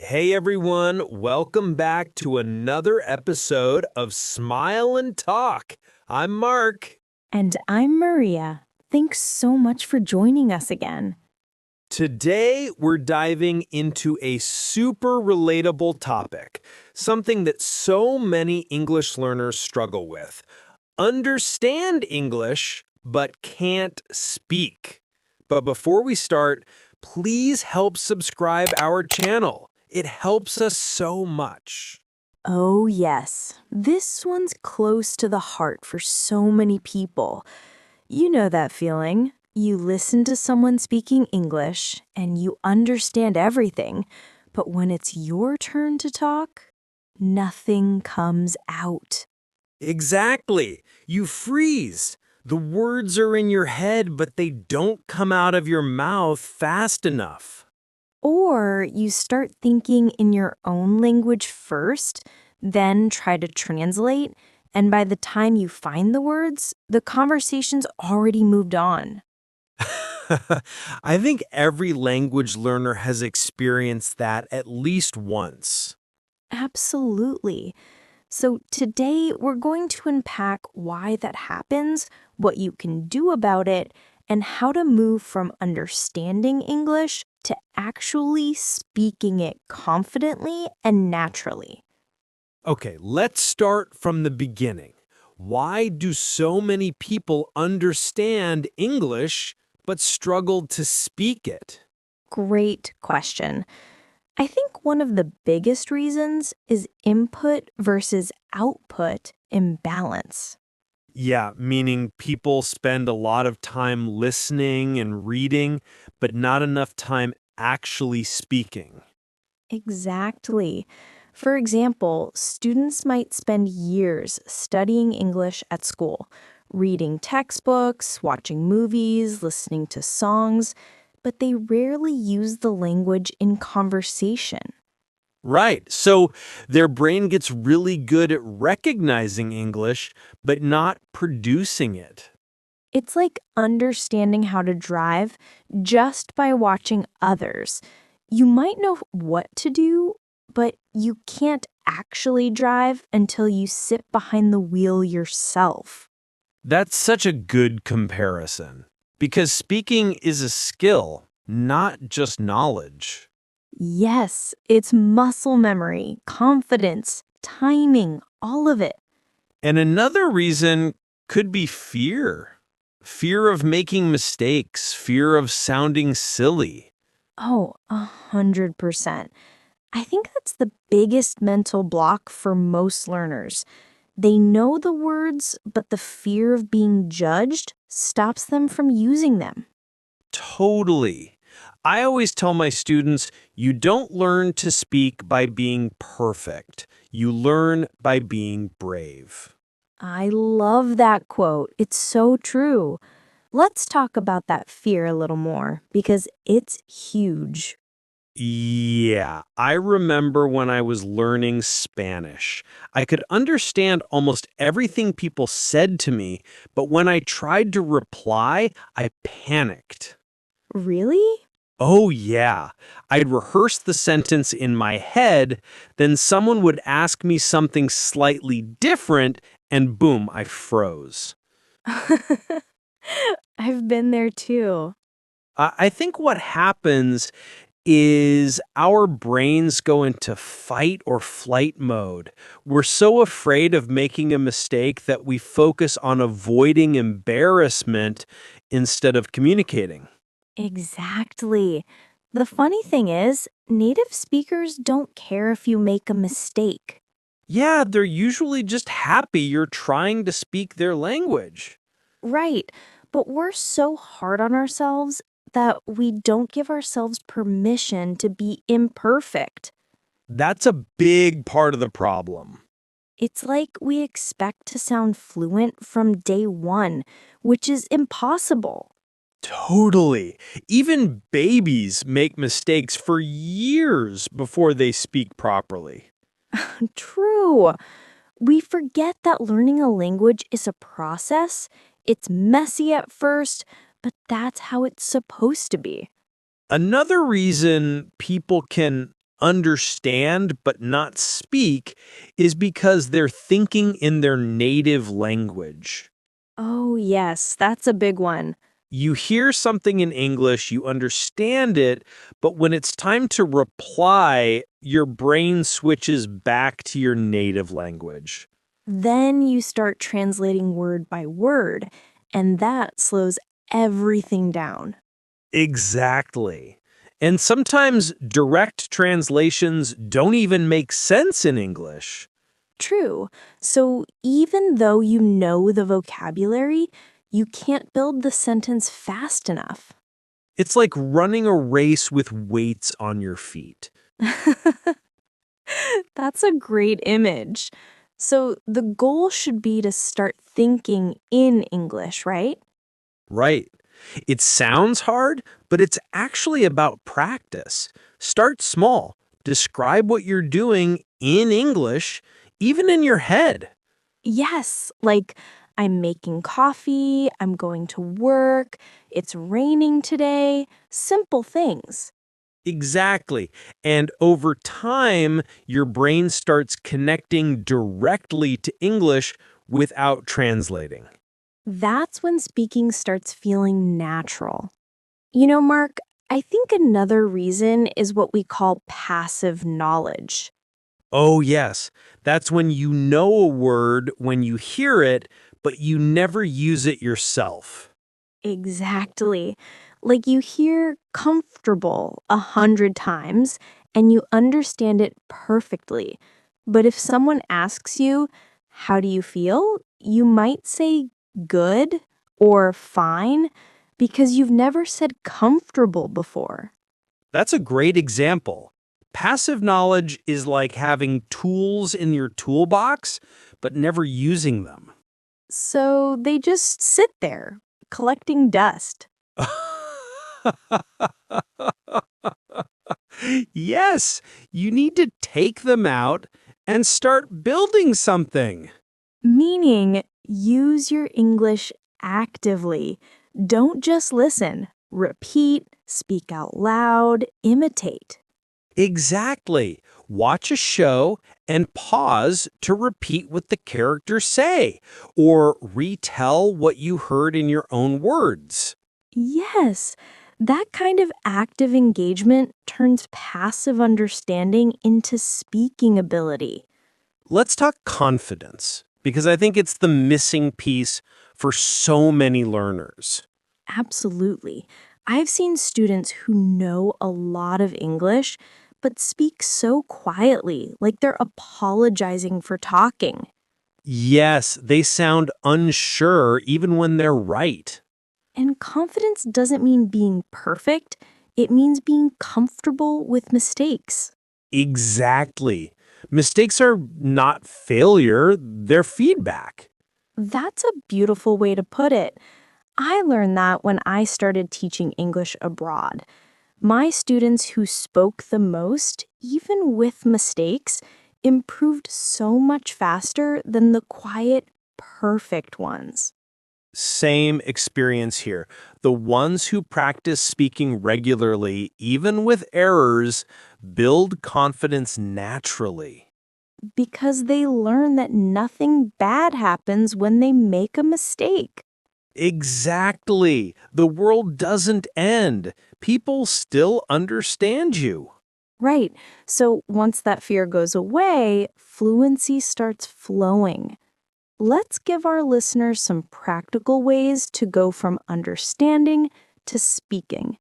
Hey everyone, welcome back to another episode of Smile and Talk. I'm Mark. And I'm Maria. Thanks so much for joining us again. Today we're diving into a super relatable topic, something that so many English learners struggle with. Understand English, but can't speak. But before we start, please help subscribe our channel. It helps us so much. Oh, yes. This one's close to the heart for so many people. You know that feeling. You listen to someone speaking English and you understand everything, but when it's your turn to talk, nothing comes out. Exactly. You freeze. The words are in your head, but they don't come out of your mouth fast enough. Or you start thinking in your own language first, then try to translate, and by the time you find the words, the conversation's already moved on. I think every language learner has experienced that at least once. Absolutely. So today we're going to unpack why that happens, what you can do about it, and how to move from understanding English to actually speaking it confidently and naturally. Okay, let's start from the beginning. Why do so many people understand English but struggle to speak it? Great question. I think one of the biggest reasons is input versus output imbalance. Yeah, meaning people spend a lot of time listening and reading, but not enough time actually speaking. Exactly. For example, students might spend years studying English at school, reading textbooks, watching movies, listening to songs, but they rarely use the language in conversation. Right. So their brain gets really good at recognizing English, but not producing it. It's like understanding how to drive just by watching others. You might know what to do, but you can't actually drive until you sit behind the wheel yourself. That's such a good comparison because speaking is a skill, not just knowledge. Yes, it's muscle memory, confidence, timing, all of it. And another reason could be fear. Fear of making mistakes, fear of sounding silly. Oh, 100%. I think that's the biggest mental block for most learners. They know the words, but the fear of being judged stops them from using them. Totally. I always tell my students, you don't learn to speak by being perfect. You learn by being brave. I love that quote. It's so true. Let's talk about that fear a little more because it's huge. Yeah, I remember when I was learning Spanish. I could understand almost everything people said to me, but when I tried to reply, I panicked. Really? Oh, yeah. I'd rehearse the sentence in my head, then someone would ask me something slightly different, and boom, I froze. I've been there too. I think what happens is our brains go into fight or flight mode. We're so afraid of making a mistake that we focus on avoiding embarrassment instead of communicating. Exactly. The funny thing is, native speakers don't care if you make a mistake. Yeah, they're usually just happy you're trying to speak their language. Right. But we're so hard on ourselves that we don't give ourselves permission to be imperfect. That's a big part of the problem. It's like we expect to sound fluent from day one, which is impossible. Totally. Even babies make mistakes for years before they speak properly. True. We forget that learning a language is a process. It's messy at first, but that's how it's supposed to be. Another reason people can understand but not speak is because they're thinking in their native language. Oh, yes, that's a big one. You hear something in English, you understand it, but when it's time to reply, your brain switches back to your native language. Then you start translating word by word, and that slows everything down. Exactly. And sometimes direct translations don't even make sense in English. True. So even though you know the vocabulary, you can't build the sentence fast enough. It's like running a race with weights on your feet. That's a great image. So the goal should be to start thinking in English, right? Right. It sounds hard, but it's actually about practice. Start small. Describe what you're doing in English, even in your head. Yes, like I'm making coffee, I'm going to work, it's raining today, simple things. Exactly. And over time, your brain starts connecting directly to English without translating. That's when speaking starts feeling natural. You know, Mark, I think another reason is what we call passive knowledge. Oh, yes. That's when you know a word when you hear it, but you never use it yourself. Exactly. Like you hear comfortable 100 times and you understand it perfectly. But if someone asks you, how do you feel? You might say good or fine because you've never said comfortable before. That's a great example. Passive knowledge is like having tools in your toolbox, but never using them. So they just sit there, collecting dust. Yes, you need to take them out and start building something. Meaning, use your English actively. Don't just listen. Repeat, speak out loud, imitate. Exactly. Watch a show and pause to repeat what the characters say, or retell what you heard in your own words. Yes, that kind of active engagement turns passive understanding into speaking ability. Let's talk confidence, because I think it's the missing piece for so many learners. Absolutely. I've seen students who know a lot of English but speak so quietly, like they're apologizing for talking. Yes, they sound unsure even when they're right. And confidence doesn't mean being perfect, it means being comfortable with mistakes. Exactly. Mistakes are not failure, they're feedback. That's a beautiful way to put it. I learned that when I started teaching English abroad. My students who spoke the most, even with mistakes, improved so much faster than the quiet, perfect ones. Same experience here. The ones who practice speaking regularly, even with errors, build confidence naturally. Because they learn that nothing bad happens when they make a mistake. Exactly. The world doesn't end. People still understand you. Right. So once that fear goes away, fluency starts flowing. Let's give our listeners some practical ways to go from understanding to speaking.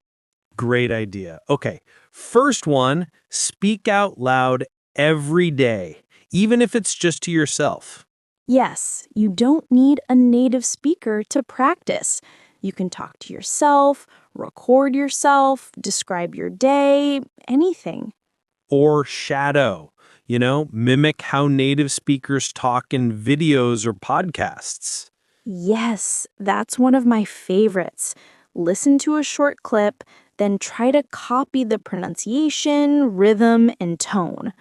Great idea. Okay, first one, speak out loud every day, even if it's just to yourself. Yes, you don't need a native speaker to practice. You can talk to yourself, record yourself, describe your day, anything. Or shadow, mimic how native speakers talk in videos or podcasts. Yes, that's one of my favorites. Listen to a short clip, then try to copy the pronunciation, rhythm, and tone.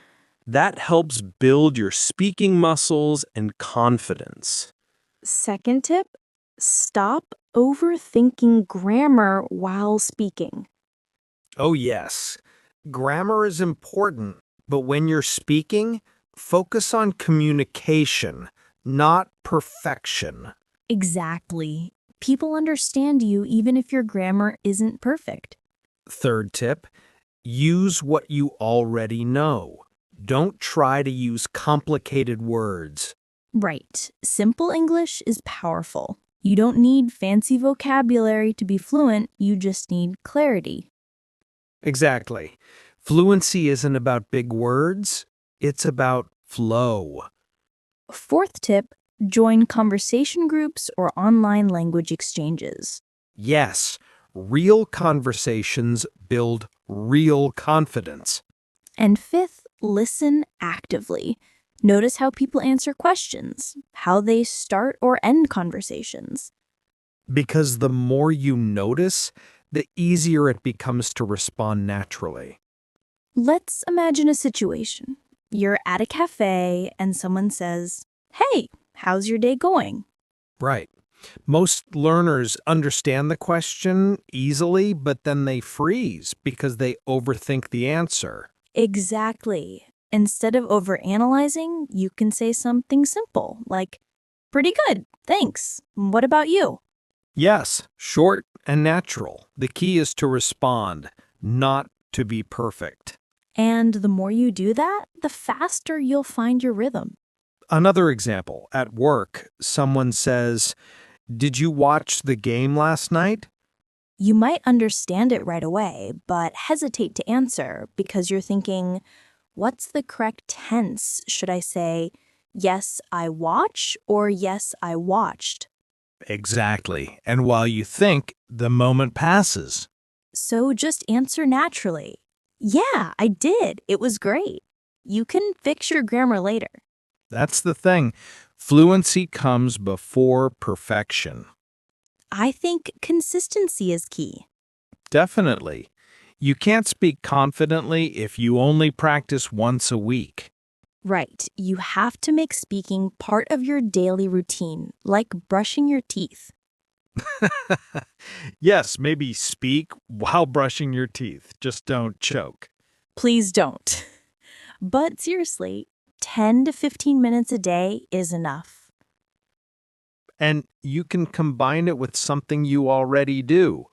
That helps build your speaking muscles and confidence. Second tip, stop overthinking grammar while speaking. Oh, yes. Grammar is important, but when you're speaking, focus on communication, not perfection. Exactly. People understand you even if your grammar isn't perfect. Third tip, use what you already know. Don't try to use complicated words. Right. Simple English is powerful. You don't need fancy vocabulary to be fluent, you just need clarity. Exactly. Fluency isn't about big words, it's about flow. Fourth tip, join conversation groups or online language exchanges. Yes, real conversations build real confidence. And fifth, listen actively. Notice how people answer questions, how they start or end conversations. Because the more you notice, the easier it becomes to respond naturally. Let's imagine a situation. You're at a cafe and someone says, "Hey, how's your day going?" Right. Most learners understand the question easily, but then they freeze because they overthink the answer. Exactly. Instead of overanalyzing, you can say something simple like, "Pretty good, thanks. What about you?" Yes, short and natural. The key is to respond, not to be perfect. And the more you do that, the faster you'll find your rhythm. Another example, at work, someone says, "Did you watch the game last night?" You might understand it right away, but hesitate to answer because you're thinking, what's the correct tense? Should I say, yes, I watch, or yes, I watched? Exactly. And while you think, the moment passes. So just answer naturally. Yeah, I did. It was great. You can fix your grammar later. That's the thing. Fluency comes before perfection. I think consistency is key. Definitely. You can't speak confidently if you only practice once a week. Right, you have to make speaking part of your daily routine, like brushing your teeth. Yes, maybe speak while brushing your teeth. Just don't choke. Please don't. But seriously, 10 to 15 minutes a day is enough. And you can combine it with something you already do.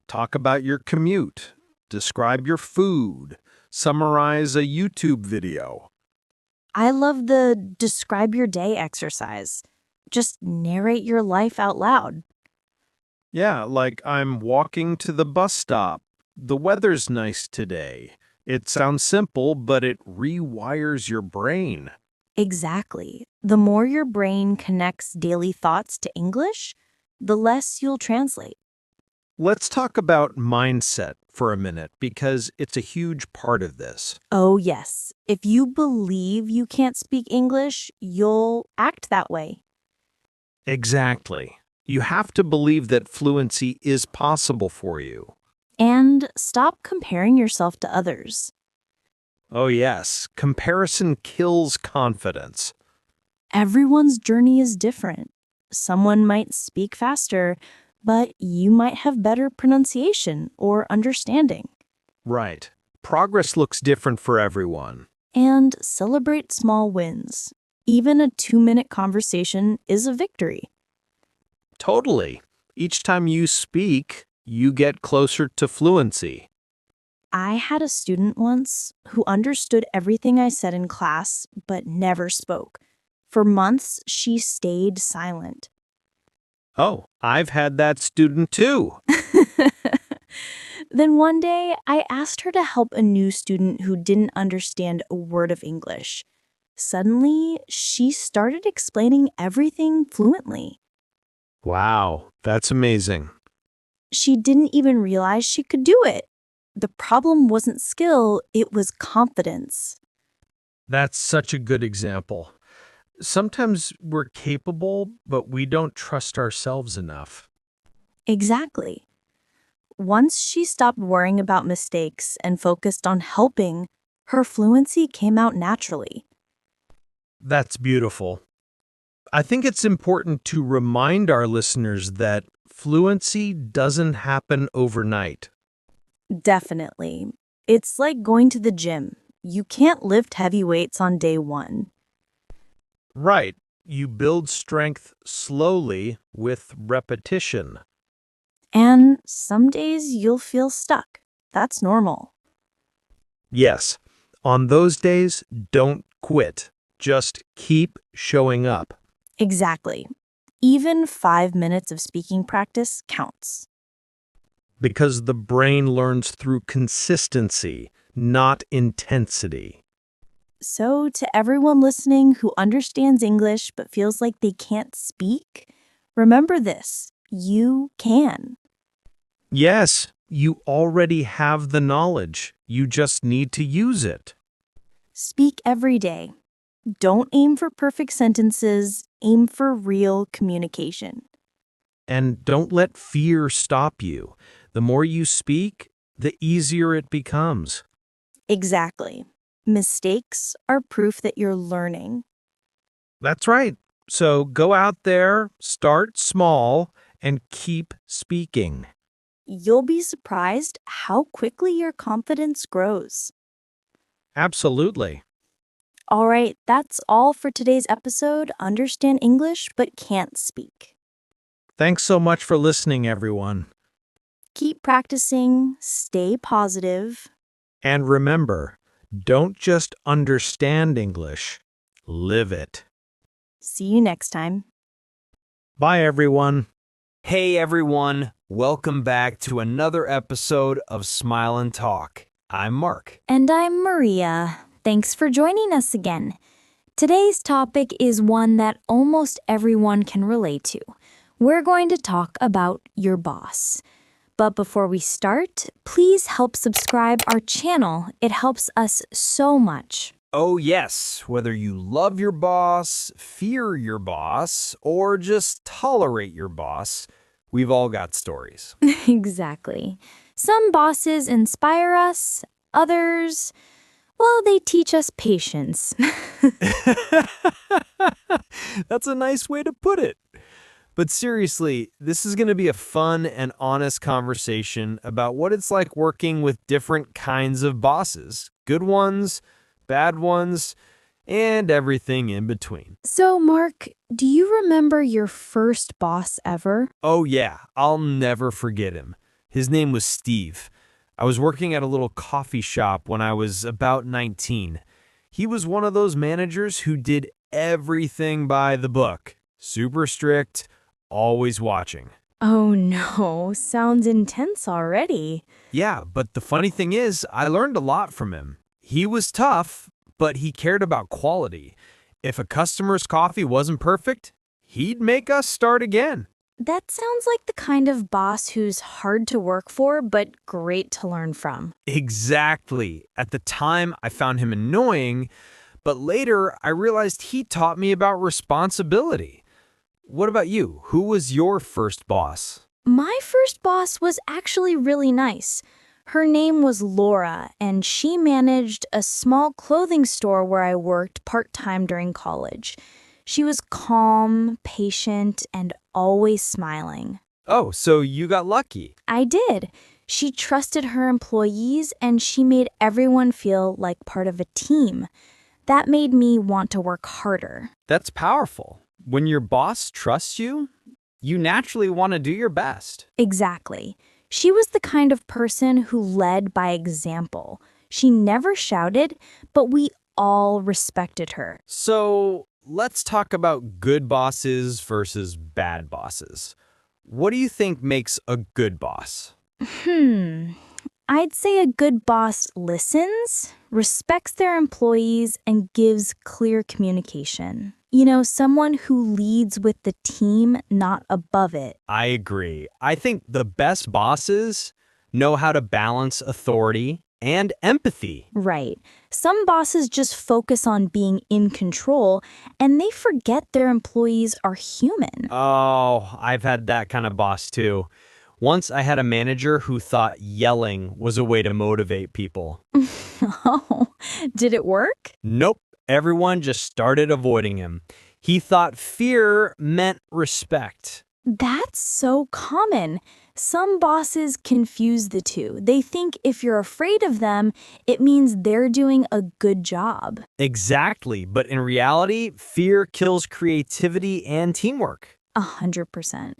Talk about your commute, describe your food, summarize a YouTube video. I love the describe your day exercise. Just narrate your life out loud. Yeah, like I'm walking to the bus stop. The weather's nice today. It sounds simple, but it rewires your brain. Exactly. The more your brain connects daily thoughts to English, the less you'll translate. Let's talk about mindset for a minute because it's a huge part of this. Oh, yes. If you believe you can't speak English, you'll act that way. Exactly. You have to believe that fluency is possible for you. And stop comparing yourself to others. Oh, yes, comparison kills confidence. Everyone's journey is different. Someone might speak faster, but you might have better pronunciation or understanding. Right. Progress looks different for everyone. And celebrate small wins. Even a 2-minute conversation is a victory. Totally. Each time you speak, you get closer to fluency. I had a student once who understood everything I said in class, but never spoke. For months, she stayed silent. Oh, I've had that student too. Then one day, I asked her to help a new student who didn't understand a word of English. Suddenly, she started explaining everything fluently. Wow, that's amazing. She didn't even realize she could do it. The problem wasn't skill, it was confidence. That's such a good example. Sometimes we're capable, but we don't trust ourselves enough. Exactly. Once she stopped worrying about mistakes and focused on helping, her fluency came out naturally. That's beautiful. I think it's important to remind our listeners that fluency doesn't happen overnight. Definitely. It's like going to the gym. You can't lift heavy weights on day one. Right. You build strength slowly with repetition. And some days you'll feel stuck. That's normal. Yes. On those days, don't quit. Just keep showing up. Exactly. Even 5 minutes of speaking practice counts. Because the brain learns through consistency, not intensity. So, to everyone listening who understands English but feels like they can't speak, remember this: you can. Yes, you already have the knowledge. You just need to use it. Speak every day. Don't aim for perfect sentences, aim for real communication. And don't let fear stop you. The more you speak, the easier it becomes. Exactly. Mistakes are proof that you're learning. That's right. So go out there, start small, and keep speaking. You'll be surprised how quickly your confidence grows. Absolutely. All right, that's all for today's episode. Understand English but can't speak. Thanks so much for listening, everyone. Keep practicing, stay positive. And remember, don't just understand English, live it. See you next time. Bye, everyone. Hey everyone, welcome back to another episode of Smile and Talk. I'm Mark. And I'm Maria. Thanks for joining us again. Today's topic is one that almost everyone can relate to. We're going to talk about your boss. But before we start, please help subscribe our channel. It helps us so much. Oh yes, whether you love your boss, fear your boss, or just tolerate your boss, we've all got stories. Exactly. Some bosses inspire us, others, well, they teach us patience. That's a nice way to put it. But seriously, this is going to be a fun and honest conversation about what it's like working with different kinds of bosses. Good ones, bad ones, and everything in between. So, Mark, do you remember your first boss ever? Oh yeah, I'll never forget him. His name was Steve. I was working at a little coffee shop when I was about 19. He was one of those managers who did everything by the book. Super strict, always watching. Oh no, sounds intense already. Yeah, but the funny thing is, I learned a lot from him. He was tough, but he cared about quality. If a customer's coffee wasn't perfect, he'd make us start again. That sounds like the kind of boss who's hard to work for, but great to learn from. Exactly. At the time, I found him annoying, but later I realized he taught me about responsibility. What about you? Who was your first boss? My first boss was actually really nice. Her name was Laura, and she managed a small clothing store where I worked part-time during college. She was calm, patient, and always smiling. Oh, so you got lucky. I did. She trusted her employees, and she made everyone feel like part of a team. That made me want to work harder. That's powerful. When your boss trusts you, you naturally want to do your best. Exactly. She was the kind of person who led by example. She never shouted, but we all respected her. So let's talk about good bosses versus bad bosses. What do you think makes a good boss? I'd say a good boss listens, respects their employees, and gives clear communication. You know, someone who leads with the team, not above it. I agree. I think the best bosses know how to balance authority and empathy. Right. Some bosses just focus on being in control, and they forget their employees are human. Oh, I've had that kind of boss too. Once I had a manager who thought yelling was a way to motivate people. Oh, did it work? Nope. Everyone just started avoiding him. He thought fear meant respect. That's so common. Some bosses confuse the two. They think if you're afraid of them, it means they're doing a good job. Exactly, but in reality, fear kills creativity and teamwork. 100%.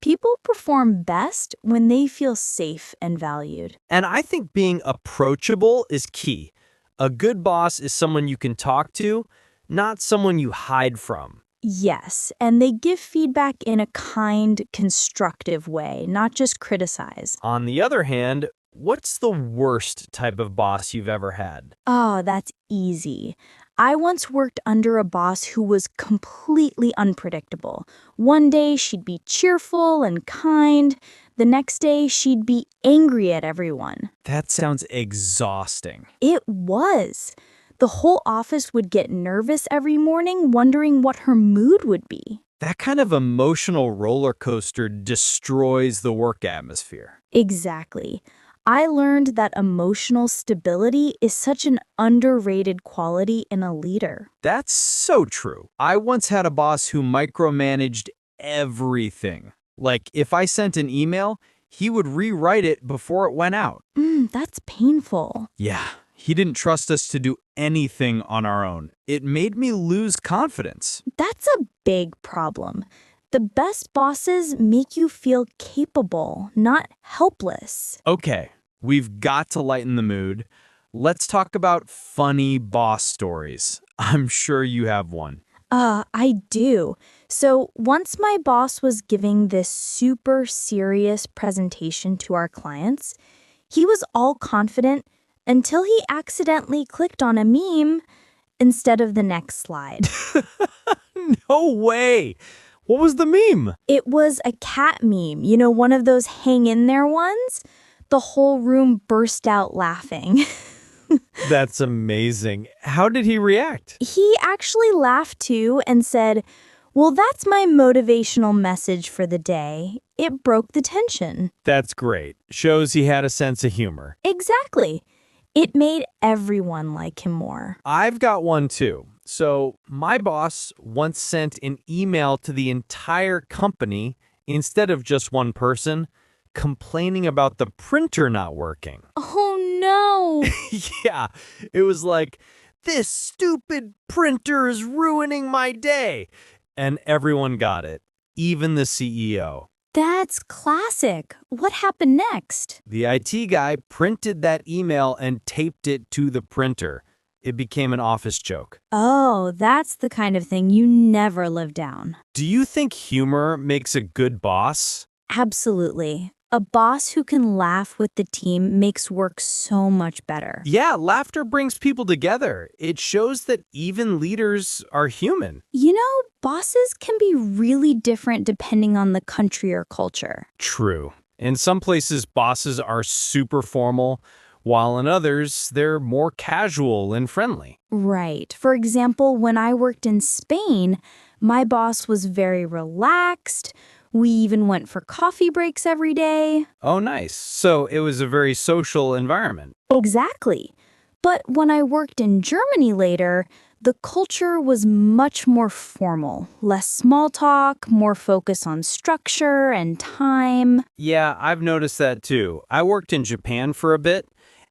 People perform best when they feel safe and valued. And I think being approachable is key. A good boss is someone you can talk to, not someone you hide from. Yes, and they give feedback in a kind, constructive way, not just criticize. On the other hand, what's the worst type of boss you've ever had? Oh, that's easy. I once worked under a boss who was completely unpredictable. One day she'd be cheerful and kind. The next day she'd be angry at everyone. That sounds exhausting. It was. The whole office would get nervous every morning, wondering what her mood would be. That kind of emotional roller coaster destroys the work atmosphere. Exactly. I learned that emotional stability is such an underrated quality in a leader. That's so true. I once had a boss who micromanaged everything. Like, if I sent an email, he would rewrite it before it went out. That's painful. Yeah, he didn't trust us to do anything on our own. It made me lose confidence. That's a big problem. The best bosses make you feel capable, not helpless. Okay, we've got to lighten the mood. Let's talk about funny boss stories. I'm sure you have one. I do. So once my boss was giving this super serious presentation to our clients, he was all confident until he accidentally clicked on a meme instead of the next slide. No way! What was the meme? It was a cat meme, one of those hang in there ones. The whole room burst out laughing. That's amazing. How did he react? He actually laughed too and said, "Well, that's my motivational message for the day." It broke the tension. That's great. Shows he had a sense of humor. Exactly. It made everyone like him more. I've got one too. So, my boss once sent an email to the entire company instead of just one person, complaining about the printer not working. Oh no! Yeah, it was like, this stupid printer is ruining my day. And everyone got it, even the CEO. That's classic. What happened next? The IT guy printed that email and taped it to the printer. It became an office joke. Oh, that's the kind of thing you never live down. Do you think humor makes a good boss? Absolutely. A boss who can laugh with the team makes work so much better. Yeah, laughter brings people together. It shows that even leaders are human. Bosses can be really different depending on the country or culture. True. In some places, bosses are super formal, while in others, they're more casual and friendly. Right. For example, when I worked in Spain, my boss was very relaxed. We even went for coffee breaks every day. Oh, nice. So it was a very social environment. Exactly. But when I worked in Germany later, the culture was much more formal. Less small talk, more focus on structure and time. Yeah, I've noticed that too. I worked in Japan for a bit,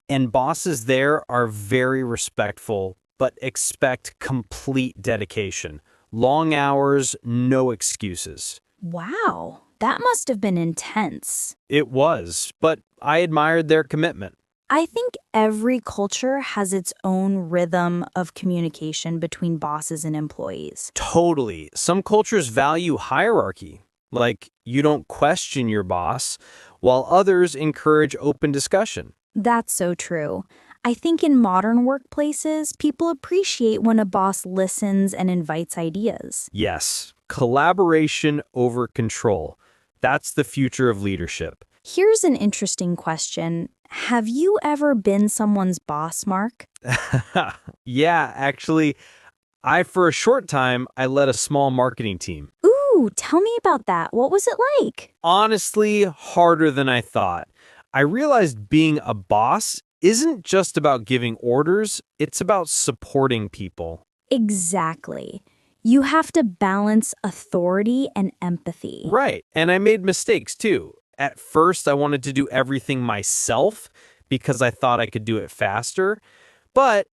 and bosses there are very respectful, but expect complete dedication. Long hours, no excuses. Wow, that must have been intense. It was, but I admired their commitment. I think every culture has its own rhythm of communication between bosses and employees. Totally. Some cultures value hierarchy, like you don't question your boss, while others encourage open discussion. That's so true. I think in modern workplaces, people appreciate when a boss listens and invites ideas. Yes, collaboration over control. That's the future of leadership. Here's an interesting question. Have you ever been someone's boss, Mark? Yeah, actually, for a short time, I led a small marketing team. Ooh, tell me about that. What was it like? Honestly, harder than I thought. I realized being a boss isn't just about giving orders, it's about supporting people. Exactly. You have to balance authority and empathy. Right. And I made mistakes too. At first, I wanted to do everything myself because I thought I could do it faster. But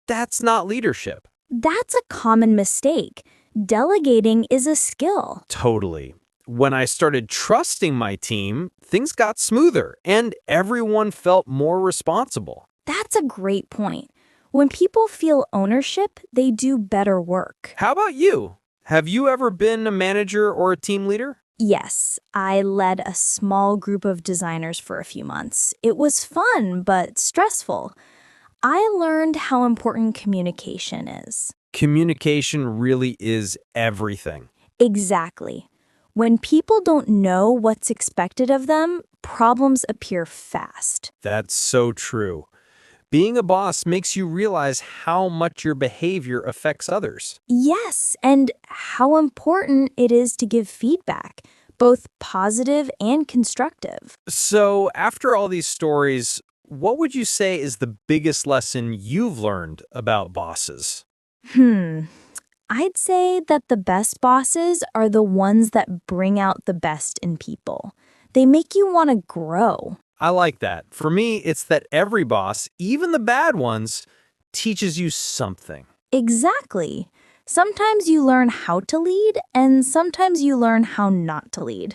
that's not leadership. That's a common mistake. Delegating is a skill. Totally. When I started trusting my team, things got smoother and everyone felt more responsible. That's a great point. When people feel ownership, they do better work. How about you? Have you ever been a manager or a team leader? Yes, I led a small group of designers for a few months. It was fun, but stressful. I learned how important communication is. Communication really is everything. Exactly. When people don't know what's expected of them, problems appear fast. That's so true. Being a boss makes you realize how much your behavior affects others. Yes, and how important it is to give feedback, both positive and constructive. So, after all these stories, what would you say is the biggest lesson you've learned about bosses? I'd say that the best bosses are the ones that bring out the best in people. They make you want to grow. I like that. For me, it's that every boss, even the bad ones, teaches you something. Exactly. Sometimes you learn how to lead, and sometimes you learn how not to lead.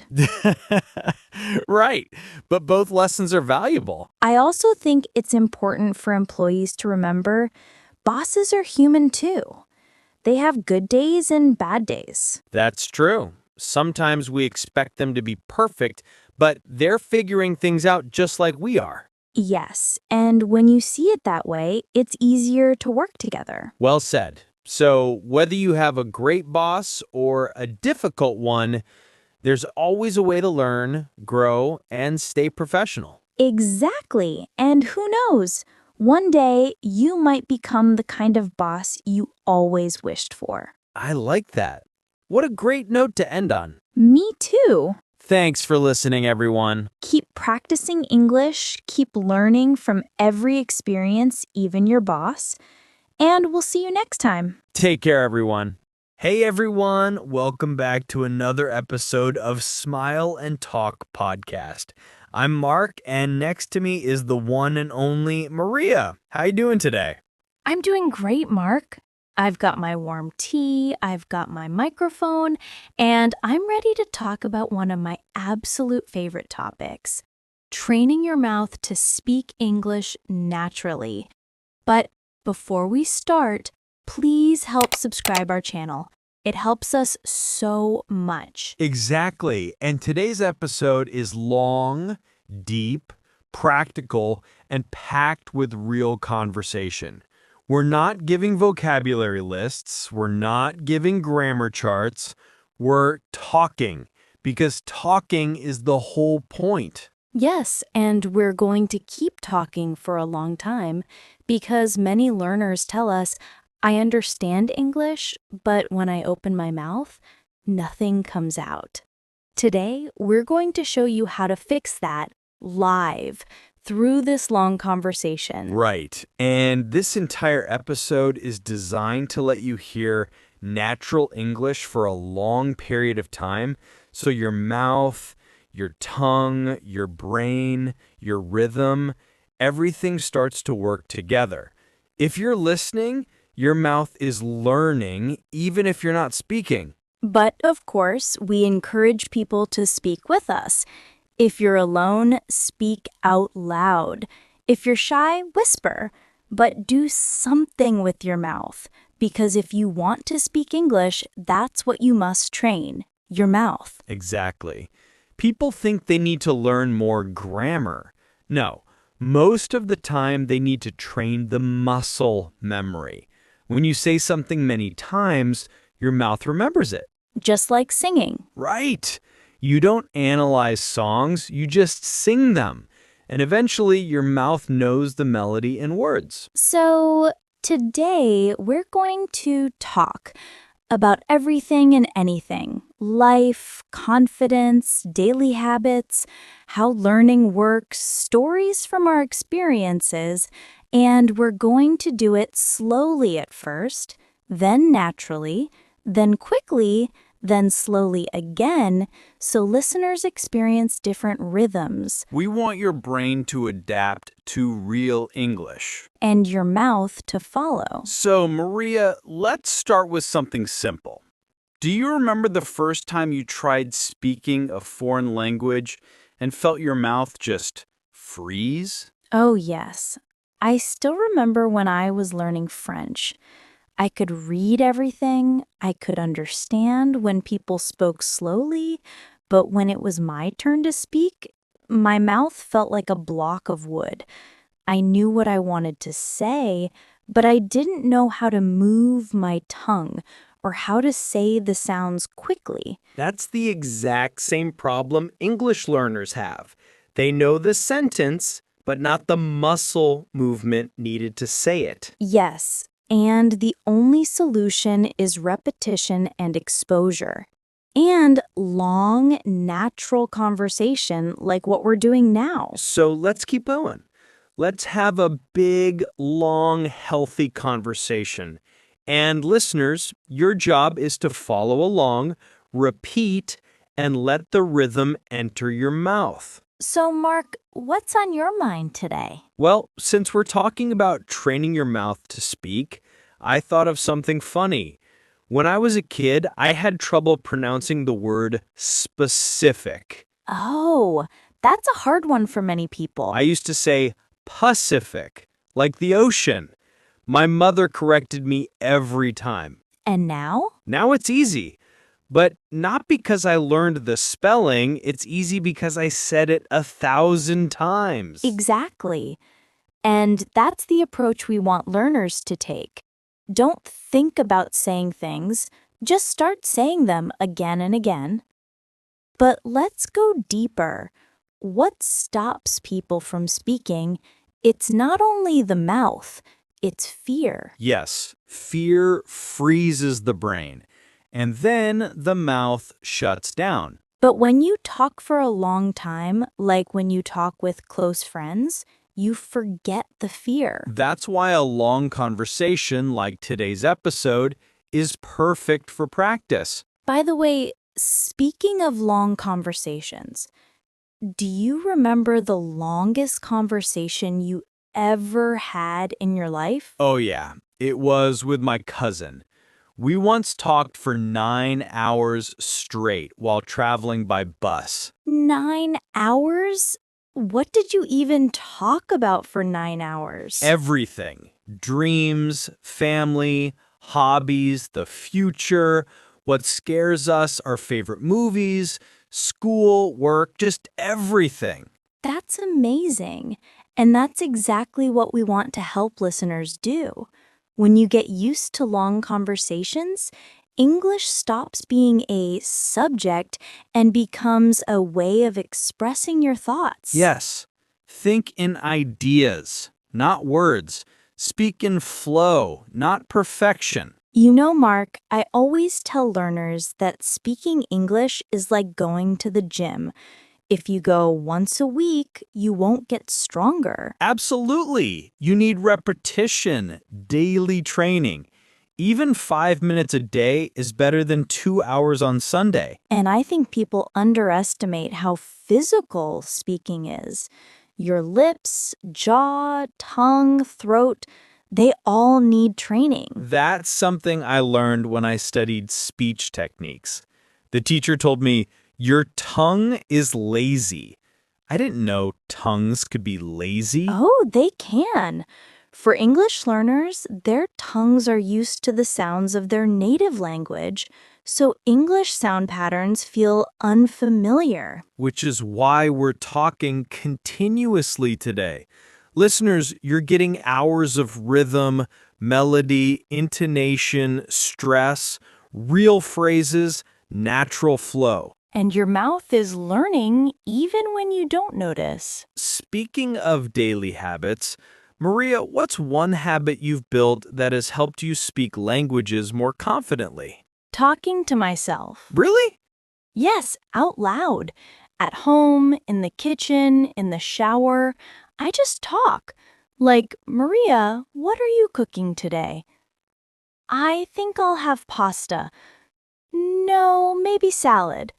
Right. But both lessons are valuable. I also think it's important for employees to remember bosses are human too. They have good days and bad days. That's true. Sometimes we expect them to be perfect, but they're figuring things out just like we are. Yes, and when you see it that way, it's easier to work together. Well said. So, whether you have a great boss or a difficult one, there's always a way to learn, grow, and stay professional. Exactly. And who knows? One day, you might become the kind of boss you always wished for. I like that. What a great note to end on. Me too. Thanks for listening, everyone. Keep practicing English, keep learning from every experience, even your boss, and we'll see you next time. Take care, everyone. Hey, everyone. Welcome back to another episode of Smile and Talk podcast. I'm Mark, and next to me is the one and only Maria. How you doing today? I'm doing great, Mark. I've got my warm tea, I've got my microphone, and I'm ready to talk about one of my absolute favorite topics, training your mouth to speak English naturally. But before we start, please help subscribe our channel. It helps us so much. Exactly. And today's episode is long, deep, practical, and packed with real conversation. We're not giving vocabulary lists. We're not giving grammar charts. We're talking, because talking is the whole point. Yes, and we're going to keep talking for a long time because many learners tell us, I understand English, but when I open my mouth, nothing comes out. Today, we're going to show you how to fix that live through this long conversation. Right. And this entire episode is designed to let you hear natural English for a long period of time. So your mouth, your tongue, your brain, your rhythm, everything starts to work together. If you're listening, your mouth is learning even if you're not speaking. But of course, we encourage people to speak with us. If you're alone, speak out loud. If you're shy, whisper. But do something with your mouth, because if you want to speak English, that's what you must train, your mouth. Exactly. People think they need to learn more grammar. No, most of the time they need to train the muscle memory. When you say something many times, your mouth remembers it. Just like singing. Right. You don't analyze songs, you just sing them. And eventually your mouth knows the melody and words. So today we're going to talk about everything and anything. Life, confidence, daily habits, how learning works, stories from our experiences, and we're going to do it slowly at first, then naturally, then quickly, then slowly again, so listeners experience different rhythms, We want your brain to adapt to real English. and your mouth to follow. So, Maria, let's start with something simple. Do you remember the first time you tried speaking a foreign language and felt your mouth just freeze? Oh, yes. I still remember when I was learning French. I could read everything, I could understand when people spoke slowly, but when it was my turn to speak, my mouth felt like a block of wood. I knew what I wanted to say, but I didn't know how to move my tongue or how to say the sounds quickly. That's the exact same problem English learners have. They know the sentence, but not the muscle movement needed to say it. Yes, and the only solution is repetition and exposure. And long, natural conversation like what we're doing now. So let's keep going. Let's have a big, long, healthy conversation. And listeners, your job is to follow along, repeat, and let the rhythm enter your mouth. So, Mark, what's on your mind today? Well, since we're talking about training your mouth to speak, I thought of something funny. When I was a kid, I had trouble pronouncing the word specific. Oh, that's a hard one for many people. I used to say Pacific, like the ocean. My mother corrected me every time. And now? Now it's easy. But not because I learned the spelling, it's easy because I said it 1,000 times. Exactly. And that's the approach we want learners to take. Don't think about saying things, just start saying them again and again. But let's go deeper. What stops people from speaking? It's not only the mouth, it's fear. Yes, fear freezes the brain, and then the mouth shuts down. But when you talk for a long time, like when you talk with close friends, you forget the fear. That's why a long conversation like today's episode is perfect for practice. By the way, speaking of long conversations, do you remember the longest conversation you ever had in your life? Oh yeah, it was with my cousin. We once talked for 9 hours straight while traveling by bus. 9 hours? What did you even talk about for 9 hours? Everything. Dreams, family, hobbies, the future, what scares us, our favorite movies, school, work, just everything. That's amazing. And that's exactly what we want to help listeners do. When you get used to long conversations, English stops being a subject and becomes a way of expressing your thoughts. Yes. Think in ideas, not words. Speak in flow, not perfection. You know, Mark, I always tell learners that speaking English is like going to the gym. If you go once a week, you won't get stronger. Absolutely. You need repetition, daily training. Even 5 minutes a day is better than 2 hours on Sunday. And I think people underestimate how physical speaking is. Your lips, jaw, tongue, throat, they all need training. That's something I learned when I studied speech techniques. The teacher told me, your tongue is lazy. I didn't know tongues could be lazy. Oh, they can. For English learners, their tongues are used to the sounds of their native language, so English sound patterns feel unfamiliar. Which is why we're talking continuously today. Listeners, you're getting hours of rhythm, melody, intonation, stress, real phrases, natural flow. And your mouth is learning even when you don't notice. Speaking of daily habits, Maria, what's one habit you've built that has helped you speak languages more confidently? Talking to myself. Really? Yes, out loud. At home, in the kitchen, in the shower, I just talk. Like, Maria, what are you cooking today? I think I'll have pasta. No, maybe salad.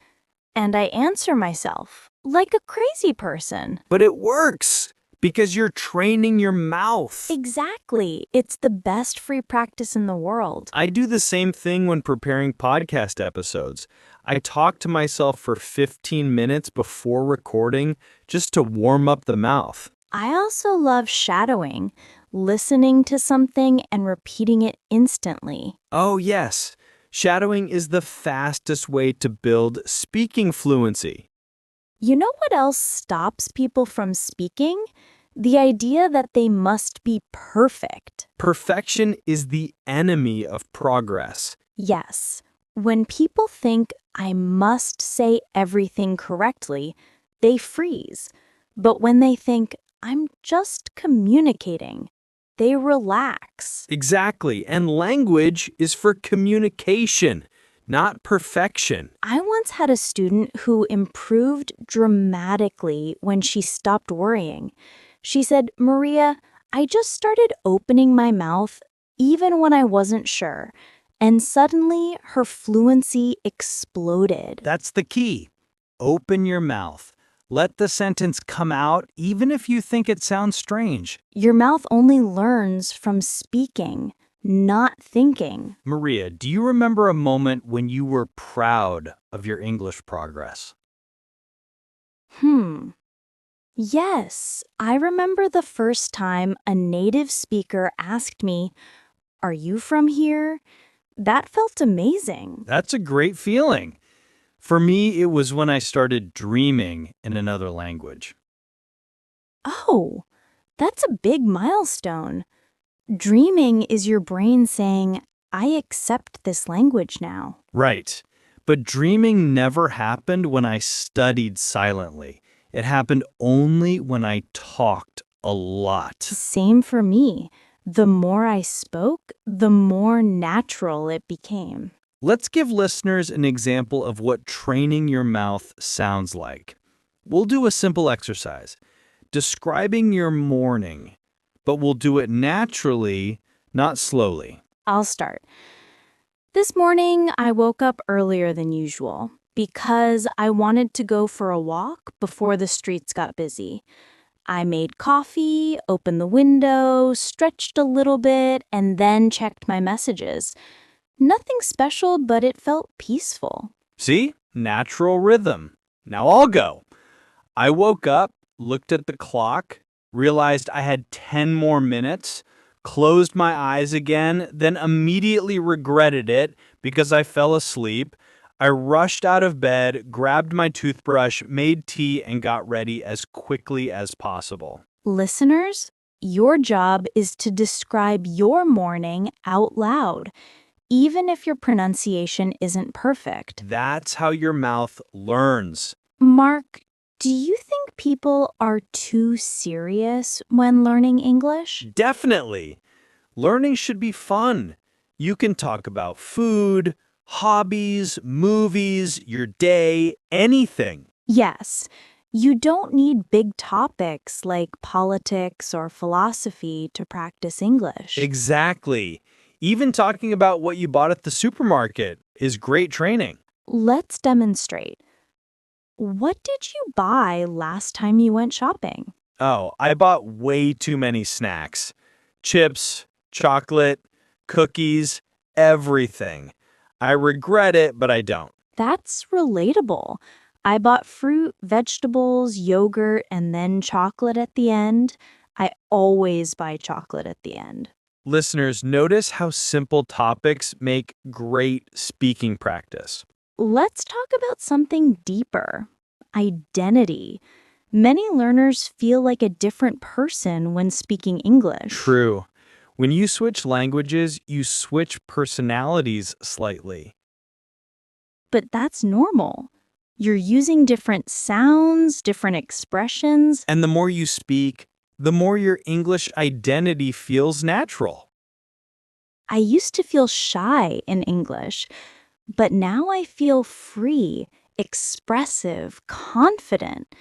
And I answer myself like a crazy person. But it works because you're training your mouth. Exactly. It's the best free practice in the world. I do the same thing when preparing podcast episodes. I talk to myself for 15 minutes before recording just to warm up the mouth. I also love shadowing, listening to something and repeating it instantly. Oh, yes. Shadowing is the fastest way to build speaking fluency. You know what else stops people from speaking? The idea that they must be perfect. Perfection is the enemy of progress. Yes, when people think I must say everything correctly, they freeze. But when they think I'm just communicating, they relax. Exactly. And language is for communication, not perfection. I once had a student who improved dramatically when she stopped worrying. She said, "Maria, I just started opening my mouth even when I wasn't sure." And suddenly her fluency exploded. That's the key. Open your mouth. Let the sentence come out even if you think it sounds strange. Your mouth only learns from speaking, not thinking. Maria, do you remember a moment when you were proud of your English progress? Yes, I remember the first time a native speaker asked me, "Are you from here?" That felt amazing. That's a great feeling. For me, it was when I started dreaming in another language. Oh, that's a big milestone. Dreaming is your brain saying, "I accept this language now." Right. But dreaming never happened when I studied silently. It happened only when I talked a lot. Same for me. The more I spoke, the more natural it became. Let's give listeners an example of what training your mouth sounds like. We'll do a simple exercise, describing your morning, but we'll do it naturally, not slowly. I'll start. This morning, I woke up earlier than usual because I wanted to go for a walk before the streets got busy. I made coffee, opened the window, stretched a little bit, and then checked my messages. Nothing special, but it felt peaceful. See? Natural rhythm. Now I'll go. I woke up, looked at the clock, realized I had 10 more minutes, closed my eyes again, then immediately regretted it because I fell asleep. I rushed out of bed, grabbed my toothbrush, made tea, and got ready as quickly as possible. Listeners, your job is to describe your morning out loud, even if your pronunciation isn't perfect. That's how your mouth learns. Mark, do you think people are too serious when learning English? Definitely. Learning should be fun. You can talk about food, hobbies, movies, your day, anything. Yes. You don't need big topics like politics or philosophy to practice English. Exactly. Even talking about what you bought at the supermarket is great training. Let's demonstrate. What did you buy last time you went shopping? Oh, I bought way too many snacks. Chips, chocolate, cookies, everything. I regret it, but I don't. That's relatable. I bought fruit, vegetables, yogurt, and then chocolate at the end. I always buy chocolate at the end. Listeners, notice how simple topics make great speaking practice. Let's talk about something deeper. Identity. Many learners feel like a different person when speaking English. True. When you switch languages, you switch personalities slightly. But that's normal. You're using different sounds, different expressions. And the more you speak, the more your English identity feels natural. I used to feel shy in English, but now I feel free, expressive, confident.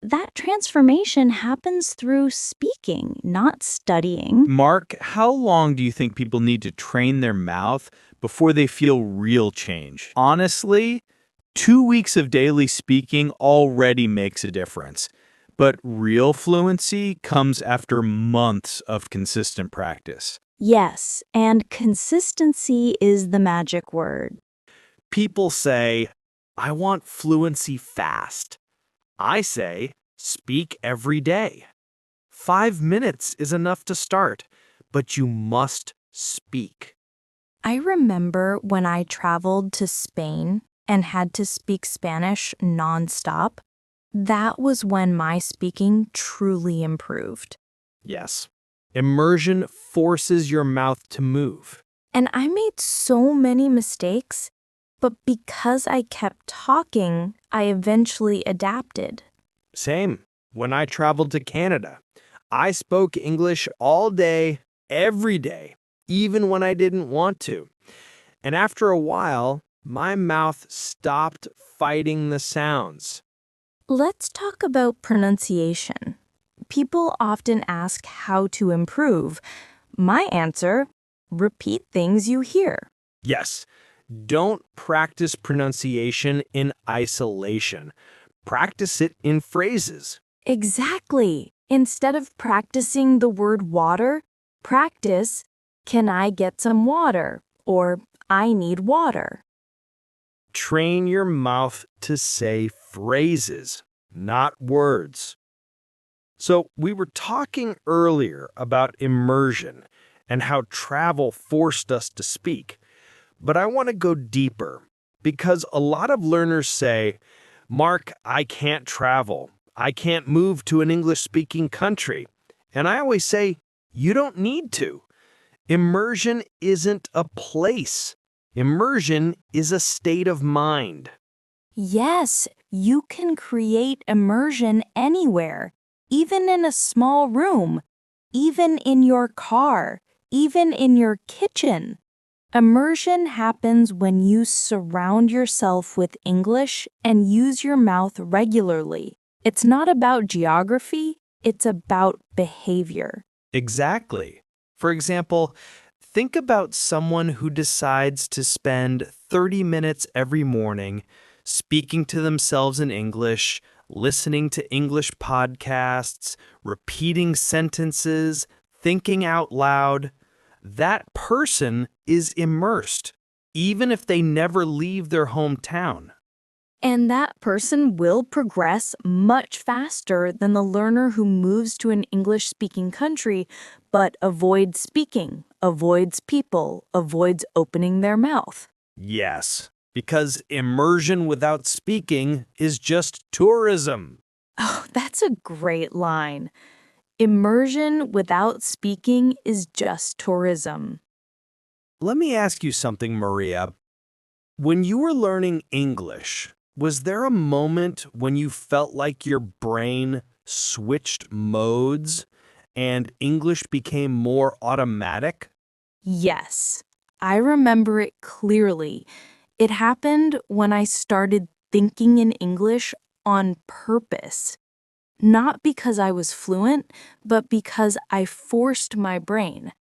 that transformation happens through speaking, not studying. Mark, how long do you think people need to train their mouth before they feel real change? Honestly, 2 weeks of daily speaking already makes a difference. But real fluency comes after months of consistent practice. Yes, and consistency is the magic word. People say, I want fluency fast. I say, speak every day. 5 minutes is enough to start, but you must speak. I remember when I traveled to Spain and had to speak Spanish nonstop. That was when my speaking truly improved. Yes. Immersion forces your mouth to move. And I made so many mistakes, but because I kept talking, I eventually adapted. Same. When I traveled to Canada, I spoke English all day, every day, even when I didn't want to. And after a while, my mouth stopped fighting the sounds. Let's talk about pronunciation. People often ask how to improve. My answer, repeat things you hear. Yes, don't practice pronunciation in isolation. Practice it in phrases. Exactly. Instead of practicing the word water, practice, can I get some water? Or I need water. Train your mouth to say phrases, not words. So, we were talking earlier about immersion and how travel forced us to speak. But I want to go deeper because a lot of learners say, Mark, I can't travel. I can't move to an English-speaking country. And I always say, you don't need to. Immersion isn't a place. Immersion is a state of mind. Yes, you can create immersion anywhere, even in a small room, even in your car, even in your kitchen. Immersion happens when you surround yourself with English and use your mouth regularly. It's not about geography, it's about behavior. Exactly. For example, think about someone who decides to spend 30 minutes every morning speaking to themselves in English, listening to English podcasts, repeating sentences, thinking out loud. That person is immersed, even if they never leave their hometown. And that person will progress much faster than the learner who moves to an English-speaking country but avoids speaking, avoids people, avoids opening their mouth. Yes, because immersion without speaking is just tourism. Oh, that's a great line. Immersion without speaking is just tourism. Let me ask you something, Maria. When you were learning English, was there a moment when you felt like your brain switched modes and English became more automatic? Yes, I remember it clearly. It happened when I started thinking in English on purpose. Not because I was fluent, but because I forced my brain.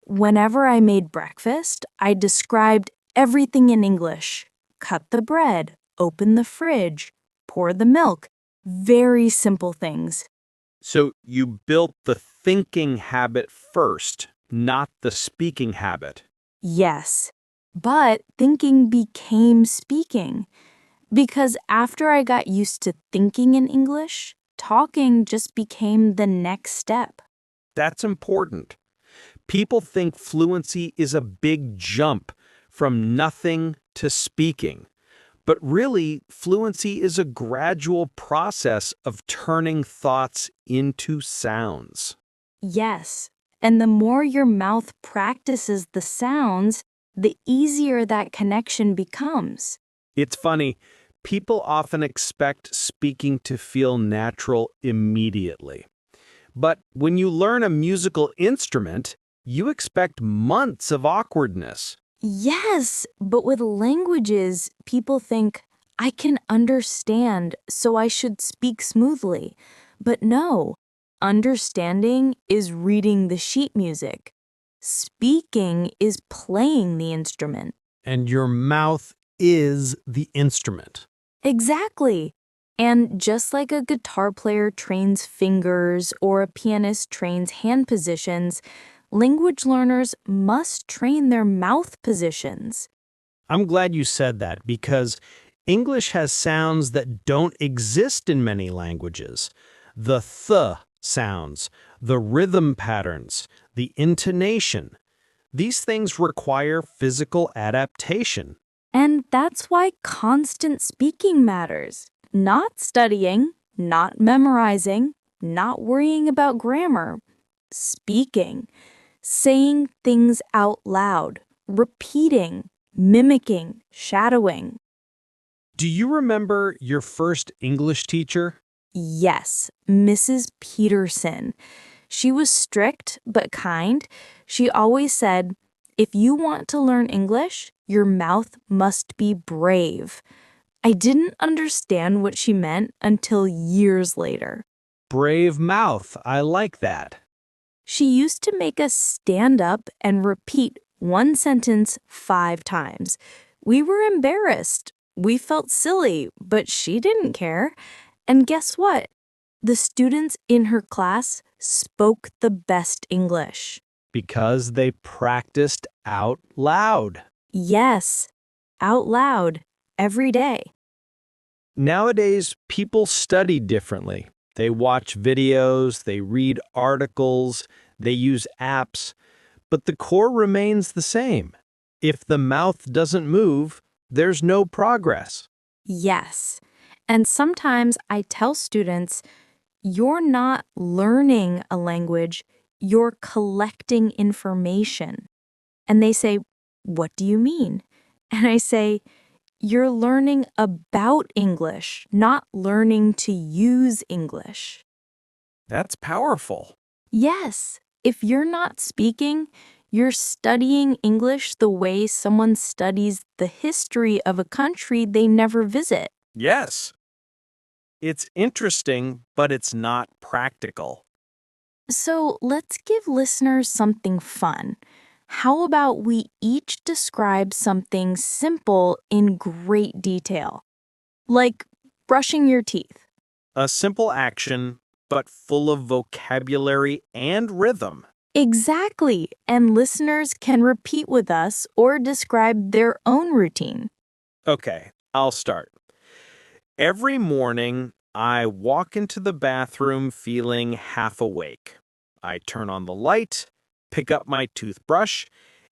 Whenever I made breakfast, I described everything in English. Cut the bread, open the fridge, pour the milk. Very simple things. So you built the thinking habit first, not the speaking habit. Yes, but thinking became speaking. Because after I got used to thinking in English, talking just became the next step. That's important. People think fluency is a big jump from nothing to speaking. But really, fluency is a gradual process of turning thoughts into sounds. Yes, and the more your mouth practices the sounds, the easier that connection becomes. It's funny, people often expect speaking to feel natural immediately. But when you learn a musical instrument, you expect months of awkwardness. Yes, but with languages, people think, I can understand, so I should speak smoothly. But no, understanding is reading the sheet music. Speaking is playing the instrument. And your mouth is the instrument. Exactly. And just like a guitar player trains fingers or a pianist trains hand positions, language learners must train their mouth positions. I'm glad you said that because English has sounds that don't exist in many languages. The th sounds, the rhythm patterns, the intonation. These things require physical adaptation. And that's why constant speaking matters. Not studying, not memorizing, not worrying about grammar. Speaking. Saying things out loud. Repeating. Mimicking. Shadowing. Do you remember your first English teacher? Yes, Mrs. Peterson. She was strict but kind. She always said, if you want to learn English, your mouth must be brave. I didn't understand what she meant until years later. Brave mouth. I like that. She used to make us stand up and repeat one sentence 5 times. We were embarrassed. We felt silly, but she didn't care. And guess what? The students in her class spoke the best English. Because they practiced out loud. Yes, out loud, every day. Nowadays, people study differently. They watch videos, they read articles, they use apps, but the core remains the same. If the mouth doesn't move, there's no progress. Yes. And sometimes I tell students, you're not learning a language, you're collecting information. And they say, what do you mean? And I say, you're learning about English, not learning to use English. That's powerful. Yes, if you're not speaking, you're studying English the way someone studies the history of a country they never visit. Yes. It's interesting, but it's not practical. So let's give listeners something fun. How about we each describe something simple in great detail? Like brushing your teeth. A simple action, but full of vocabulary and rhythm. Exactly. And listeners can repeat with us or describe their own routine. Okay, I'll start. Every morning, I walk into the bathroom feeling half awake. I turn on the light, pick up my toothbrush,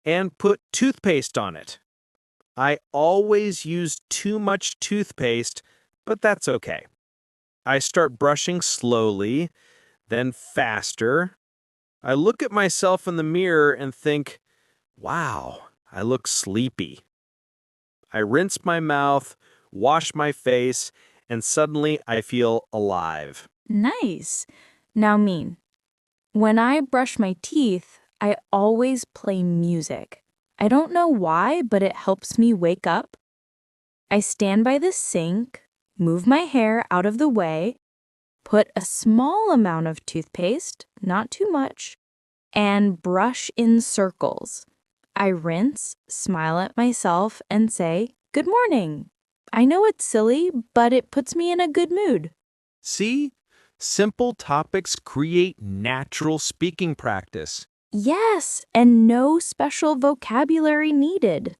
and put toothpaste on it. I always use too much toothpaste, but that's okay. I start brushing slowly, then faster. I look at myself in the mirror and think, wow, I look sleepy. I rinse my mouth, wash my face, and suddenly I feel alive. Nice. Now, Mean, when I brush my teeth, I always play music. I don't know why, but it helps me wake up. I stand by the sink, move my hair out of the way, put a small amount of toothpaste, not too much, and brush in circles. I rinse, smile at myself, and say, "Good morning." I know it's silly, but it puts me in a good mood. See? Simple topics create natural speaking practice. Yes, and no special vocabulary needed.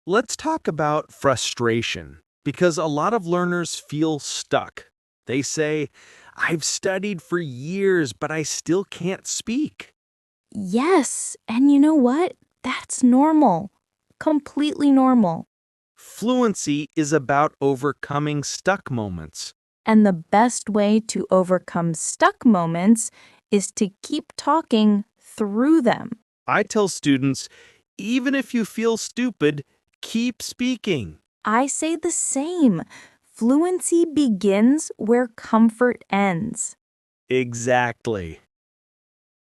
Let's talk about frustration, because a lot of learners feel stuck. They say, I've studied for years, but I still can't speak. Yes, and you know what? That's normal. Completely normal. Fluency is about overcoming stuck moments. And the best way to overcome stuck moments is to keep talking through them. I tell students, even if you feel stupid, keep speaking. I say the same. Fluency begins where comfort ends. Exactly.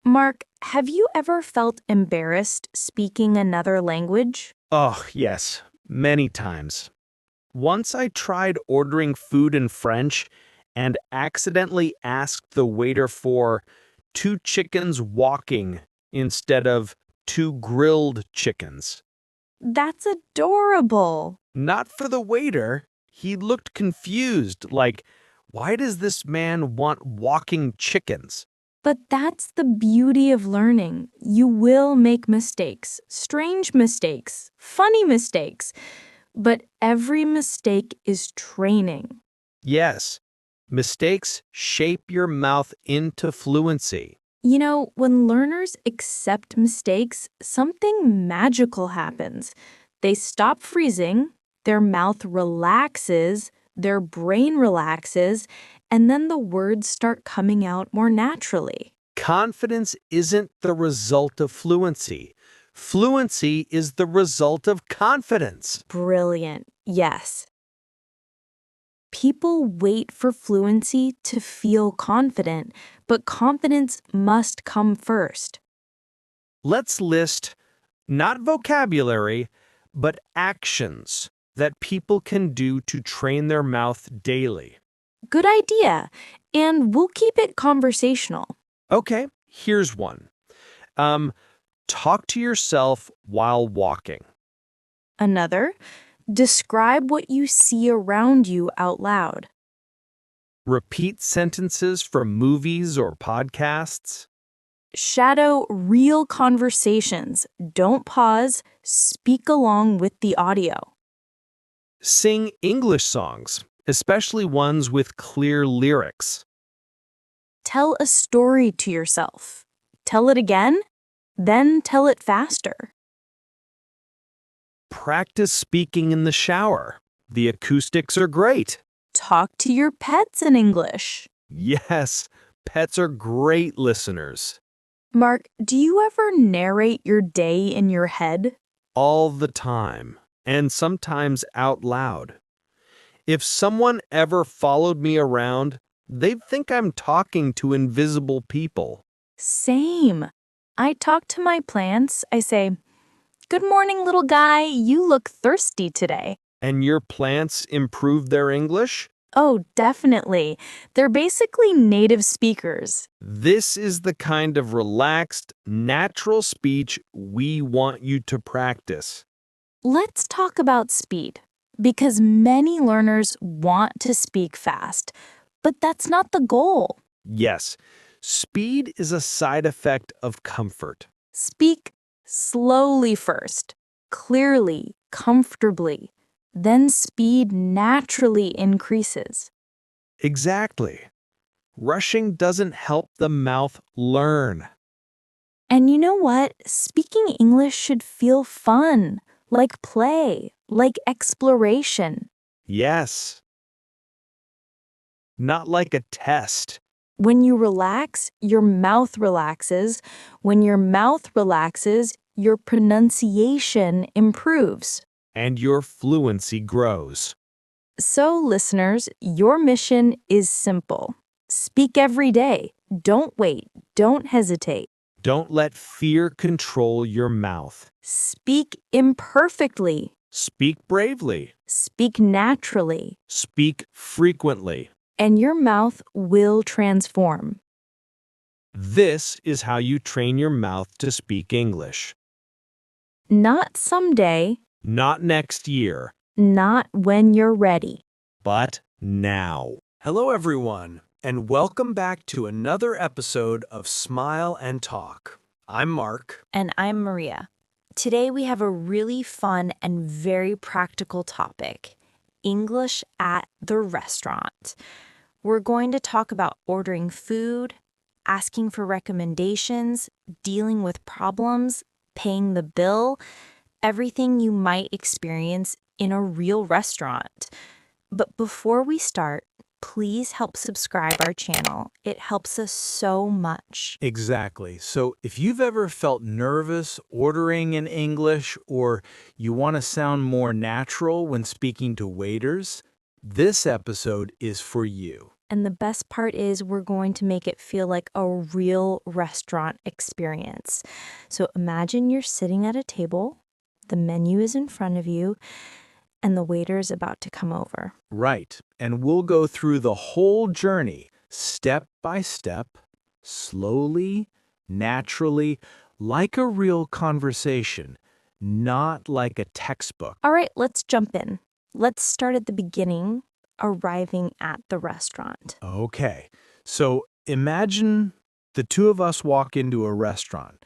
Mark, have you ever felt embarrassed speaking another language? Oh, yes, many times. Once I tried ordering food in French and accidentally asked the waiter for 2 chickens walking instead of 2 grilled chickens. That's adorable. Not for the waiter. He looked confused, like, why does this man want walking chickens? But that's the beauty of learning. You will make mistakes, strange mistakes, funny mistakes. But every mistake is training. Yes, mistakes shape your mouth into fluency. You know, when learners accept mistakes, something magical happens. They stop freezing, their mouth relaxes, their brain relaxes, and then the words start coming out more naturally. Confidence isn't the result of fluency. Fluency is the result of confidence. Brilliant, yes. People wait for fluency to feel confident, but confidence must come first. Let's list not vocabulary, but actions that people can do to train their mouth daily. Good idea, and we'll keep it conversational. Okay, here's one. Talk to yourself while walking. Another, describe what you see around you out loud. Repeat sentences from movies or podcasts. Shadow real conversations. Don't pause, speak along with the audio. Sing English songs, especially ones with clear lyrics. Tell a story to yourself. Tell it again, then tell it faster. Practice speaking in the shower. The acoustics are great. Talk to your pets in English. Yes, pets are great listeners. Mark, do you ever narrate your day in your head? All the time, and sometimes out loud. If someone ever followed me around, they'd think I'm talking to invisible people. Same. I talk to my plants. I say, "Good morning, little guy. You look thirsty today." And your plants improve their English? Oh, definitely. They're basically native speakers. This is the kind of relaxed, natural speech we want you to practice. Let's talk about speed, because many learners want to speak fast, but that's not the goal. Yes, speed is a side effect of comfort. Speak slowly first, clearly, comfortably. Then speed naturally increases. Exactly. Rushing doesn't help the mouth learn. And you know what? Speaking English should feel fun, like play, like exploration. Yes. Not like a test. When you relax, your mouth relaxes. When your mouth relaxes, your pronunciation improves. And your fluency grows. So, listeners, your mission is simple. Speak every day. Don't wait. Don't hesitate. Don't let fear control your mouth. Speak imperfectly. Speak bravely. Speak naturally. Speak frequently. And your mouth will transform. This is how you train your mouth to speak English. Not someday, Not next year, not when you're ready. but now. Hello, everyone, and welcome back to another episode of Smile and Talk. I'm Mark. And I'm Maria. Today we have a really fun and very practical topic: English at the restaurant. We're going to talk about ordering food, asking for recommendations, dealing with problems, paying the bill, everything you might experience in a real restaurant. But before we start, please help subscribe our channel. It helps us so much. Exactly. So if you've ever felt nervous ordering in English, or you want to sound more natural when speaking to waiters, this episode is for you. And the best part is we're going to make it feel like a real restaurant experience. So imagine you're sitting at a table, the menu is in front of you, and the waiter's about to come over. Right. And we'll go through the whole journey, step by step, slowly, naturally, like a real conversation, not like a textbook. All right, let's jump in. Let's start at the beginning, arriving at the restaurant. Okay. So imagine the two of us walk into a restaurant.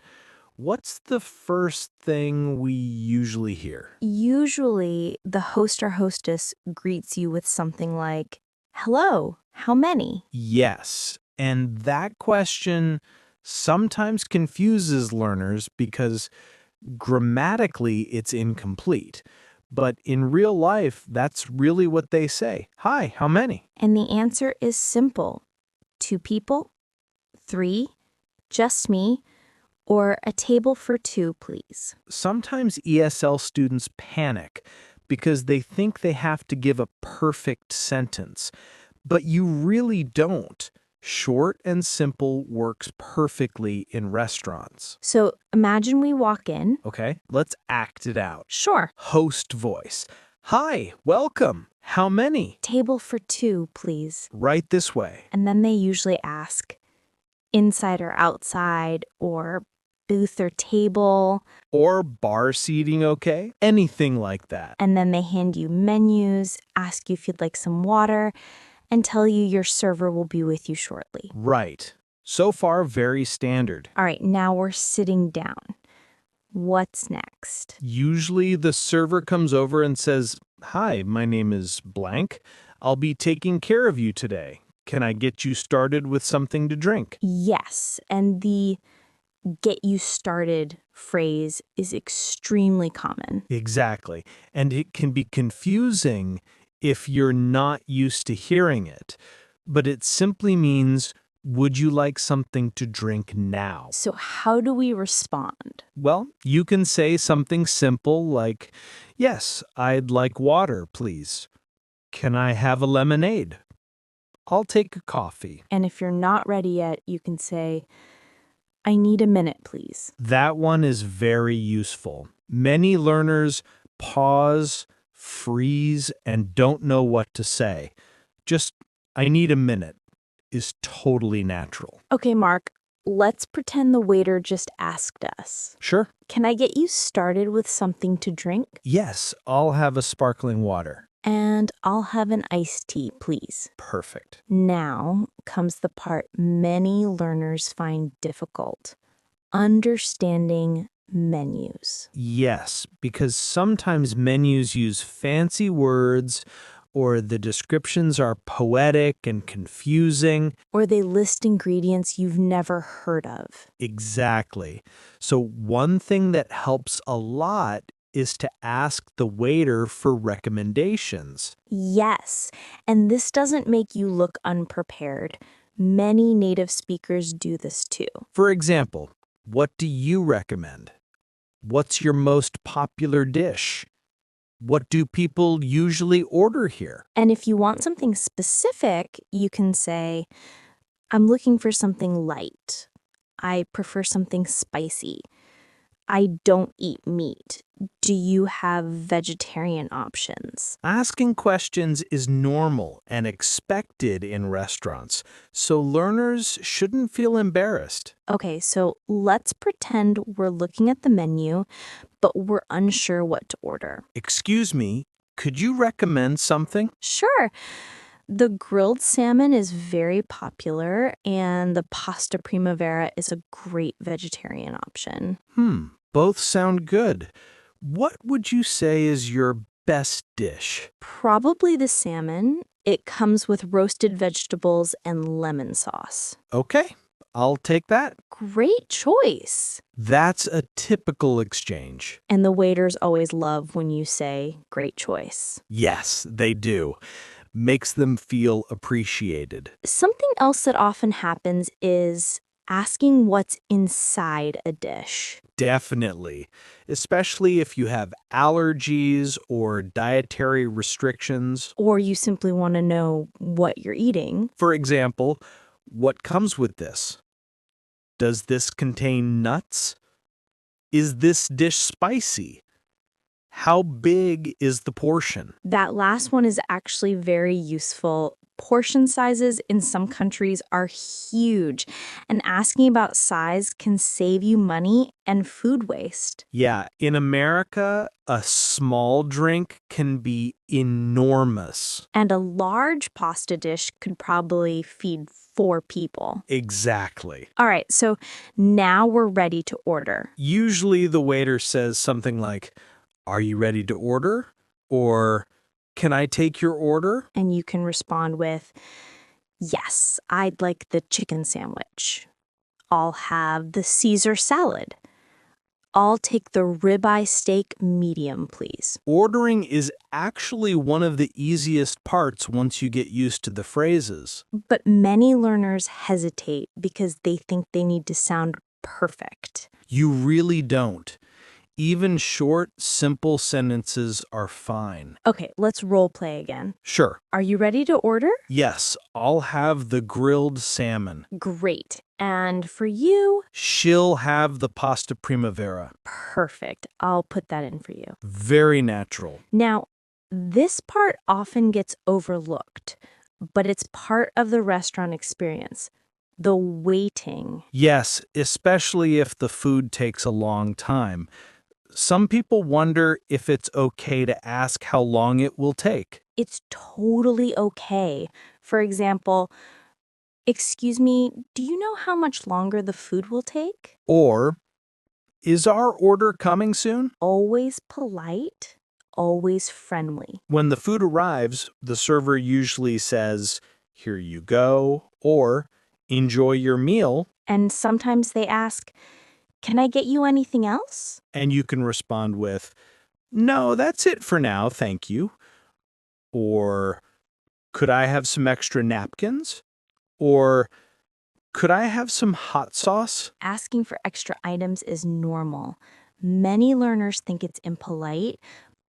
What's the first thing we usually hear? Usually, the host or hostess greets you with something like, "Hello, how many?" Yes. And that question sometimes confuses learners because grammatically it's incomplete. But in real life, that's really what they say. Hi, how many? And the answer is simple: 2 people, 3, just me, or a table for 2, please. Sometimes ESL students panic because they think they have to give a perfect sentence. But you really don't. Short and simple works perfectly in restaurants. So imagine we walk in. Okay, let's act it out. Sure. Host voice. Hi, welcome. How many? Table for 2, please. Right this way. And then they usually ask, inside or outside, or booth or table. Or bar seating, okay? Anything like that. And then they hand you menus, ask you if you'd like some water, and tell you your server will be with you shortly. Right. So far, very standard. All right, now we're sitting down. What's next? Usually the server comes over and says, "Hi, my name is blank. I'll be taking care of you today. Can I get you started with something to drink?" Yes, and the "get you started" phrase is extremely common. Exactly. And it can be confusing if you're not used to hearing it. But it simply means, would you like something to drink now? So how do we respond? Well, you can say something simple like, yes, I'd like water, please. Can I have a lemonade? I'll take a coffee. And if you're not ready yet, you can say, I need a minute, please. That one is very useful. Many learners pause, freeze, and don't know what to say. Just, I need a minute, is totally natural. Okay, Mark, let's pretend the waiter just asked us. Sure. Can I get you started with something to drink? Yes, I'll have a sparkling water. And I'll have an iced tea, please. Perfect. Now comes the part many learners find difficult: understanding menus. Yes, because sometimes menus use fancy words or the descriptions are poetic and confusing. Or they list ingredients you've never heard of. Exactly. So one thing that helps a lot is to ask the waiter for recommendations. Yes, and this doesn't make you look unprepared. Many native speakers do this too. For example, what do you recommend? What's your most popular dish? What do people usually order here? And if you want something specific, you can say, I'm looking for something light. I prefer something spicy. I don't eat meat. Do you have vegetarian options? Asking questions is normal and expected in restaurants, so learners shouldn't feel embarrassed. Okay, so let's pretend we're looking at the menu, but we're unsure what to order. Excuse me, could you recommend something? Sure. The grilled salmon is very popular, and the pasta primavera is a great vegetarian option. Both sound good. What would you say is your best dish? Probably the salmon. It comes with roasted vegetables and lemon sauce. Okay, I'll take that. Great choice. That's a typical exchange. And the waiters always love when you say, great choice. Yes, they do. Makes them feel appreciated. Something else that often happens is asking what's inside a dish. Definitely, especially if you have allergies or dietary restrictions. Or you simply want to know what you're eating. For example, what comes with this? Does this contain nuts? Is this dish spicy? How big is the portion? That last one is actually very useful. Portion sizes in some countries are huge, and asking about size can save you money and food waste. Yeah, in America, a small drink can be enormous. And a large pasta dish could probably feed 4 people. Exactly. All right, so now we're ready to order. Usually the waiter says something like, "Are you ready to order?" Or, "Can I take your order?" And you can respond with, "Yes, I'd like the chicken sandwich. I'll have the Caesar salad. I'll take the ribeye steak medium, please." Ordering is actually one of the easiest parts once you get used to the phrases. But many learners hesitate because they think they need to sound perfect. You really don't. Even short, simple sentences are fine. Okay, let's role play again. Sure. Are you ready to order? Yes, I'll have the grilled salmon. Great. And for you, She'll have the pasta primavera. perfect. I'll put that in for you. Very natural. Now, this part often gets overlooked, but it's part of the restaurant experience. The waiting. Yes, especially if the food takes a long time. Some people wonder if it's okay to ask how long it will take. It's totally okay. For example, "Excuse me, do you know how much longer the food will take?" Or, "Is our order coming soon?" Always polite, always friendly. When the food arrives, the server usually says, "Here you go," or "Enjoy your meal," And sometimes they ask, "Can I get you anything else?" and you can respond with, "No, that's it for now, thank you." Or, "Could I have some extra napkins?" Or, "Could I have some hot sauce?" Asking for extra items is normal. Many learners think it's impolite,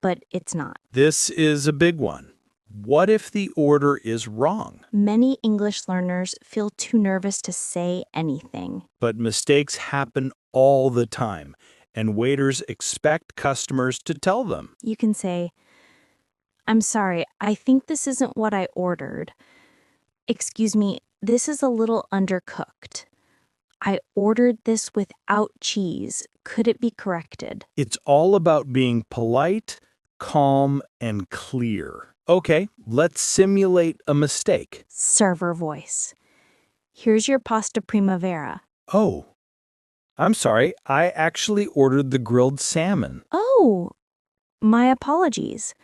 but it's not. This is a big one. What if the order is wrong? Many English learners feel too nervous to say anything. But mistakes happen all the time, and waiters expect customers to tell them. You can say, "I'm sorry, I think this isn't what I ordered. Excuse me, this is a little undercooked. I ordered this without cheese. Could it be corrected?" It's all about being polite, calm, and clear. Okay, let's simulate a mistake. Server voice. "Here's your pasta primavera." Oh, I'm sorry, I actually ordered the grilled salmon. "Oh, my apologies.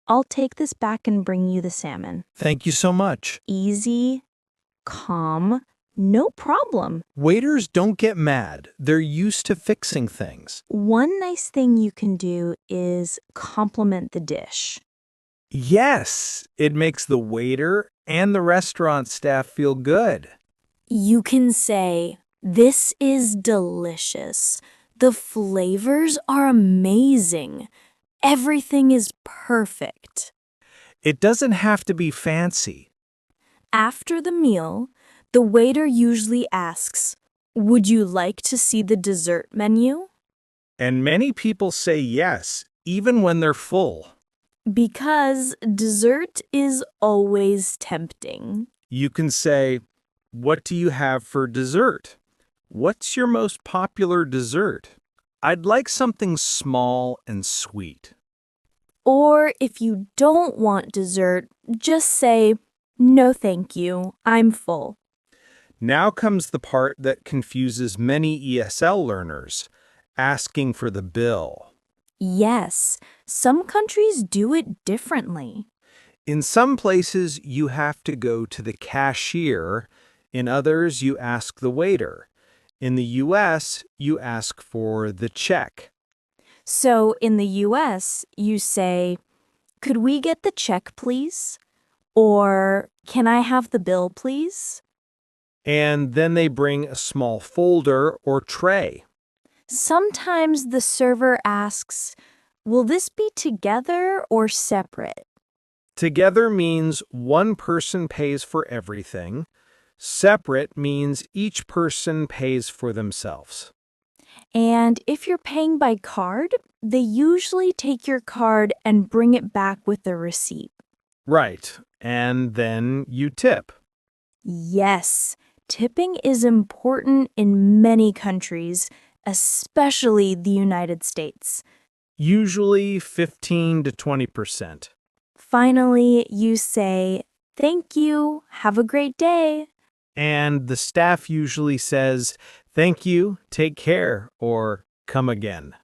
I'll take this back and bring you the salmon." Thank you so much. Easy, calm, no problem. Waiters don't get mad. They're used to fixing things. One nice thing you can do is compliment the dish. Yes, it makes the waiter and the restaurant staff feel good. You can say, "This is delicious. The flavors are amazing. Everything is perfect." It doesn't have to be fancy. After the meal, the waiter usually asks, "Would you like to see the dessert menu?" And many people say yes, even when they're full. Because dessert is always tempting. You can say, "What do you have for dessert? What's your most popular dessert? I'd like something small and sweet." Or if you don't want dessert, just say, "No, thank you. I'm full." Now comes the part that confuses many ESL learners, asking for the bill. Yes, some countries do it differently. In some places, you have to go to the cashier. In others, you ask the waiter. In the US, you ask for the check. So in the US, you say, "Could we get the check, please?" Or, "Can I have the bill, please?" And then they bring a small folder or tray. Sometimes the server asks, "Will this be together or separate?" Together means one person pays for everything. Separate means each person pays for themselves. And if you're paying by card, they usually take your card and bring it back with a receipt. Right. And then you tip. Yes, tipping is important in many countries, especially the United States. Usually 15 to 20%. Finally, you say, "Thank you, have a great day." And the staff usually says, "Thank you, take care," or "come again."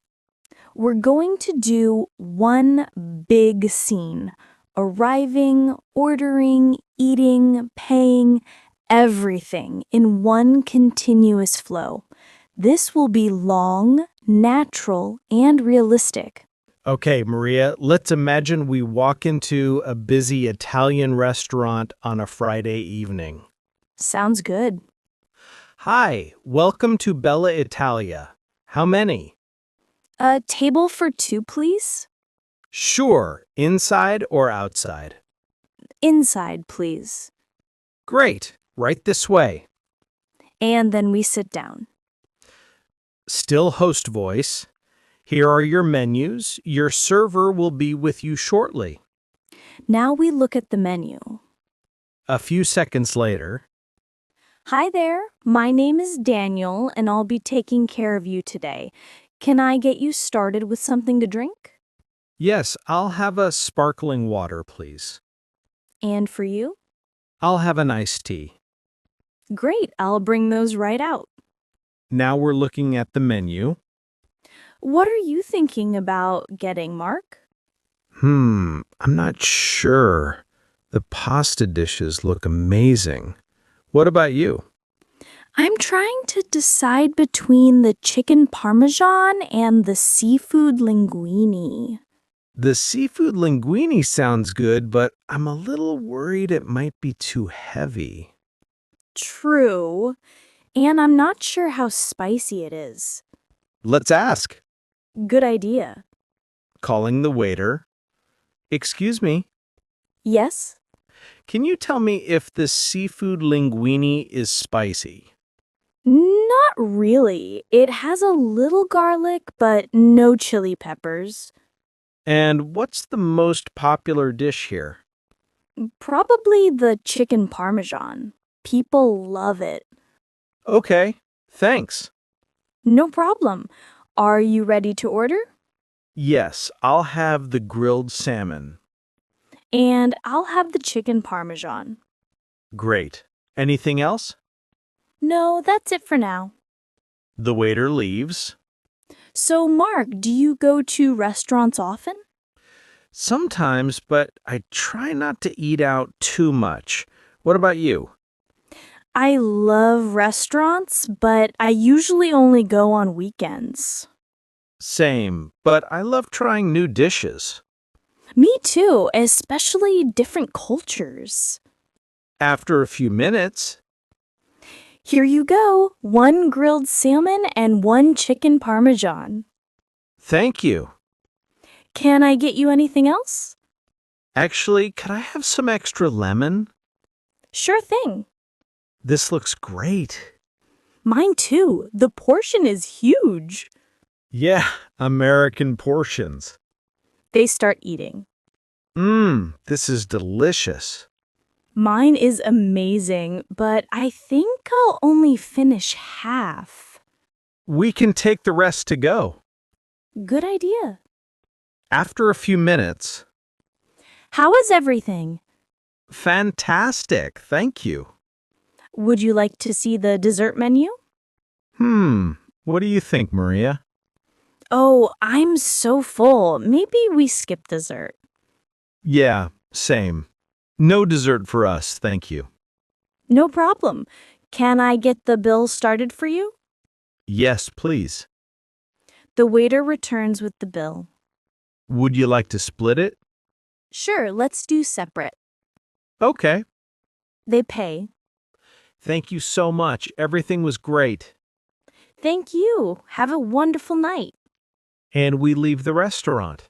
We're going to do one big scene: arriving, ordering, eating, paying, everything in one continuous flow. This will be long, natural, and realistic. Okay, Maria, let's imagine we walk into a busy Italian restaurant on a Friday evening. Sounds good. Hi, welcome to Bella Italia. How many? A table for two, please? Sure, inside or outside? Inside, please. Great, right this way. And then we sit down. Still host voice. Here are your menus. Your server will be with you shortly. Now we look at the menu. A few seconds later. Hi there, my name is Daniel, and I'll be taking care of you today. Can I get you started with something to drink? Yes, I'll have a sparkling water, please. And for you? I'll have an iced tea. Great, I'll bring those right out. Now we're looking at the menu. What are you thinking about getting, Mark? I'm not sure. The pasta dishes look amazing. What about you? I'm trying to decide between the chicken parmesan and the seafood linguine. The seafood linguine sounds good, but I'm a little worried it might be too heavy. True, and I'm not sure how spicy it is. Let's ask. Good idea. Calling the waiter. Excuse me, Yes? can you tell me if the seafood linguine is spicy? Not really. It has a little garlic, but no chili peppers. And what's the most popular dish here? Probably the chicken parmesan. People love it. Okay, thanks. No problem. Are you ready to order? Yes, I'll have the grilled salmon. And I'll have the chicken parmesan. Great. Anything else? No, that's it for now. The waiter leaves. So, Mark, do you go to restaurants often? Sometimes, but I try not to eat out too much. What about you? I love restaurants, but I usually only go on weekends. Same, but I love trying new dishes. Me too, especially different cultures. After a few minutes, Here you go, one grilled salmon and one chicken parmesan. thank you. Can I get you anything else? Actually, could I have some extra lemon? Sure thing. This looks great. Mine too. The portion is huge. Yeah, American portions. They start eating. This is delicious. Mine is amazing, but I think I'll only finish half. We can take the rest to go. Good idea. After a few minutes, How is everything? fantastic, thank you. Would you like to see the dessert menu? What do you think, Maria? Oh, I'm so full. Maybe we skip dessert. Yeah, same. No dessert for us, thank you. No problem. Can I get the bill started for you? Yes, please. The waiter returns with the bill. Would you like to split it? Sure, let's do separate. Okay. They pay. Thank you so much. Everything was great. Thank you. Have a wonderful night. And we leave the restaurant.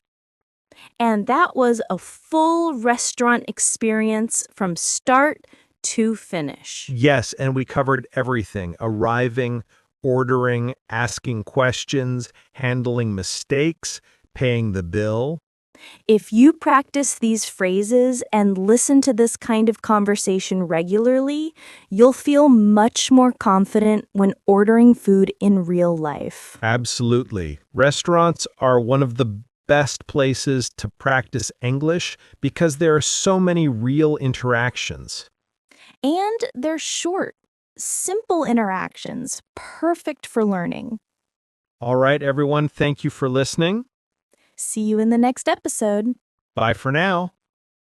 And that was a full restaurant experience from start to finish. Yes, and we covered everything. Arriving, ordering, asking questions, handling mistakes, paying the bill. If you practice these phrases and listen to this kind of conversation regularly, you'll feel much more confident when ordering food in real life. Absolutely. Restaurants are one of the best places to practice English because there are so many real interactions. And they're short, simple interactions, perfect for learning. All right, everyone, thank you for listening. See you in the next episode. Bye for now.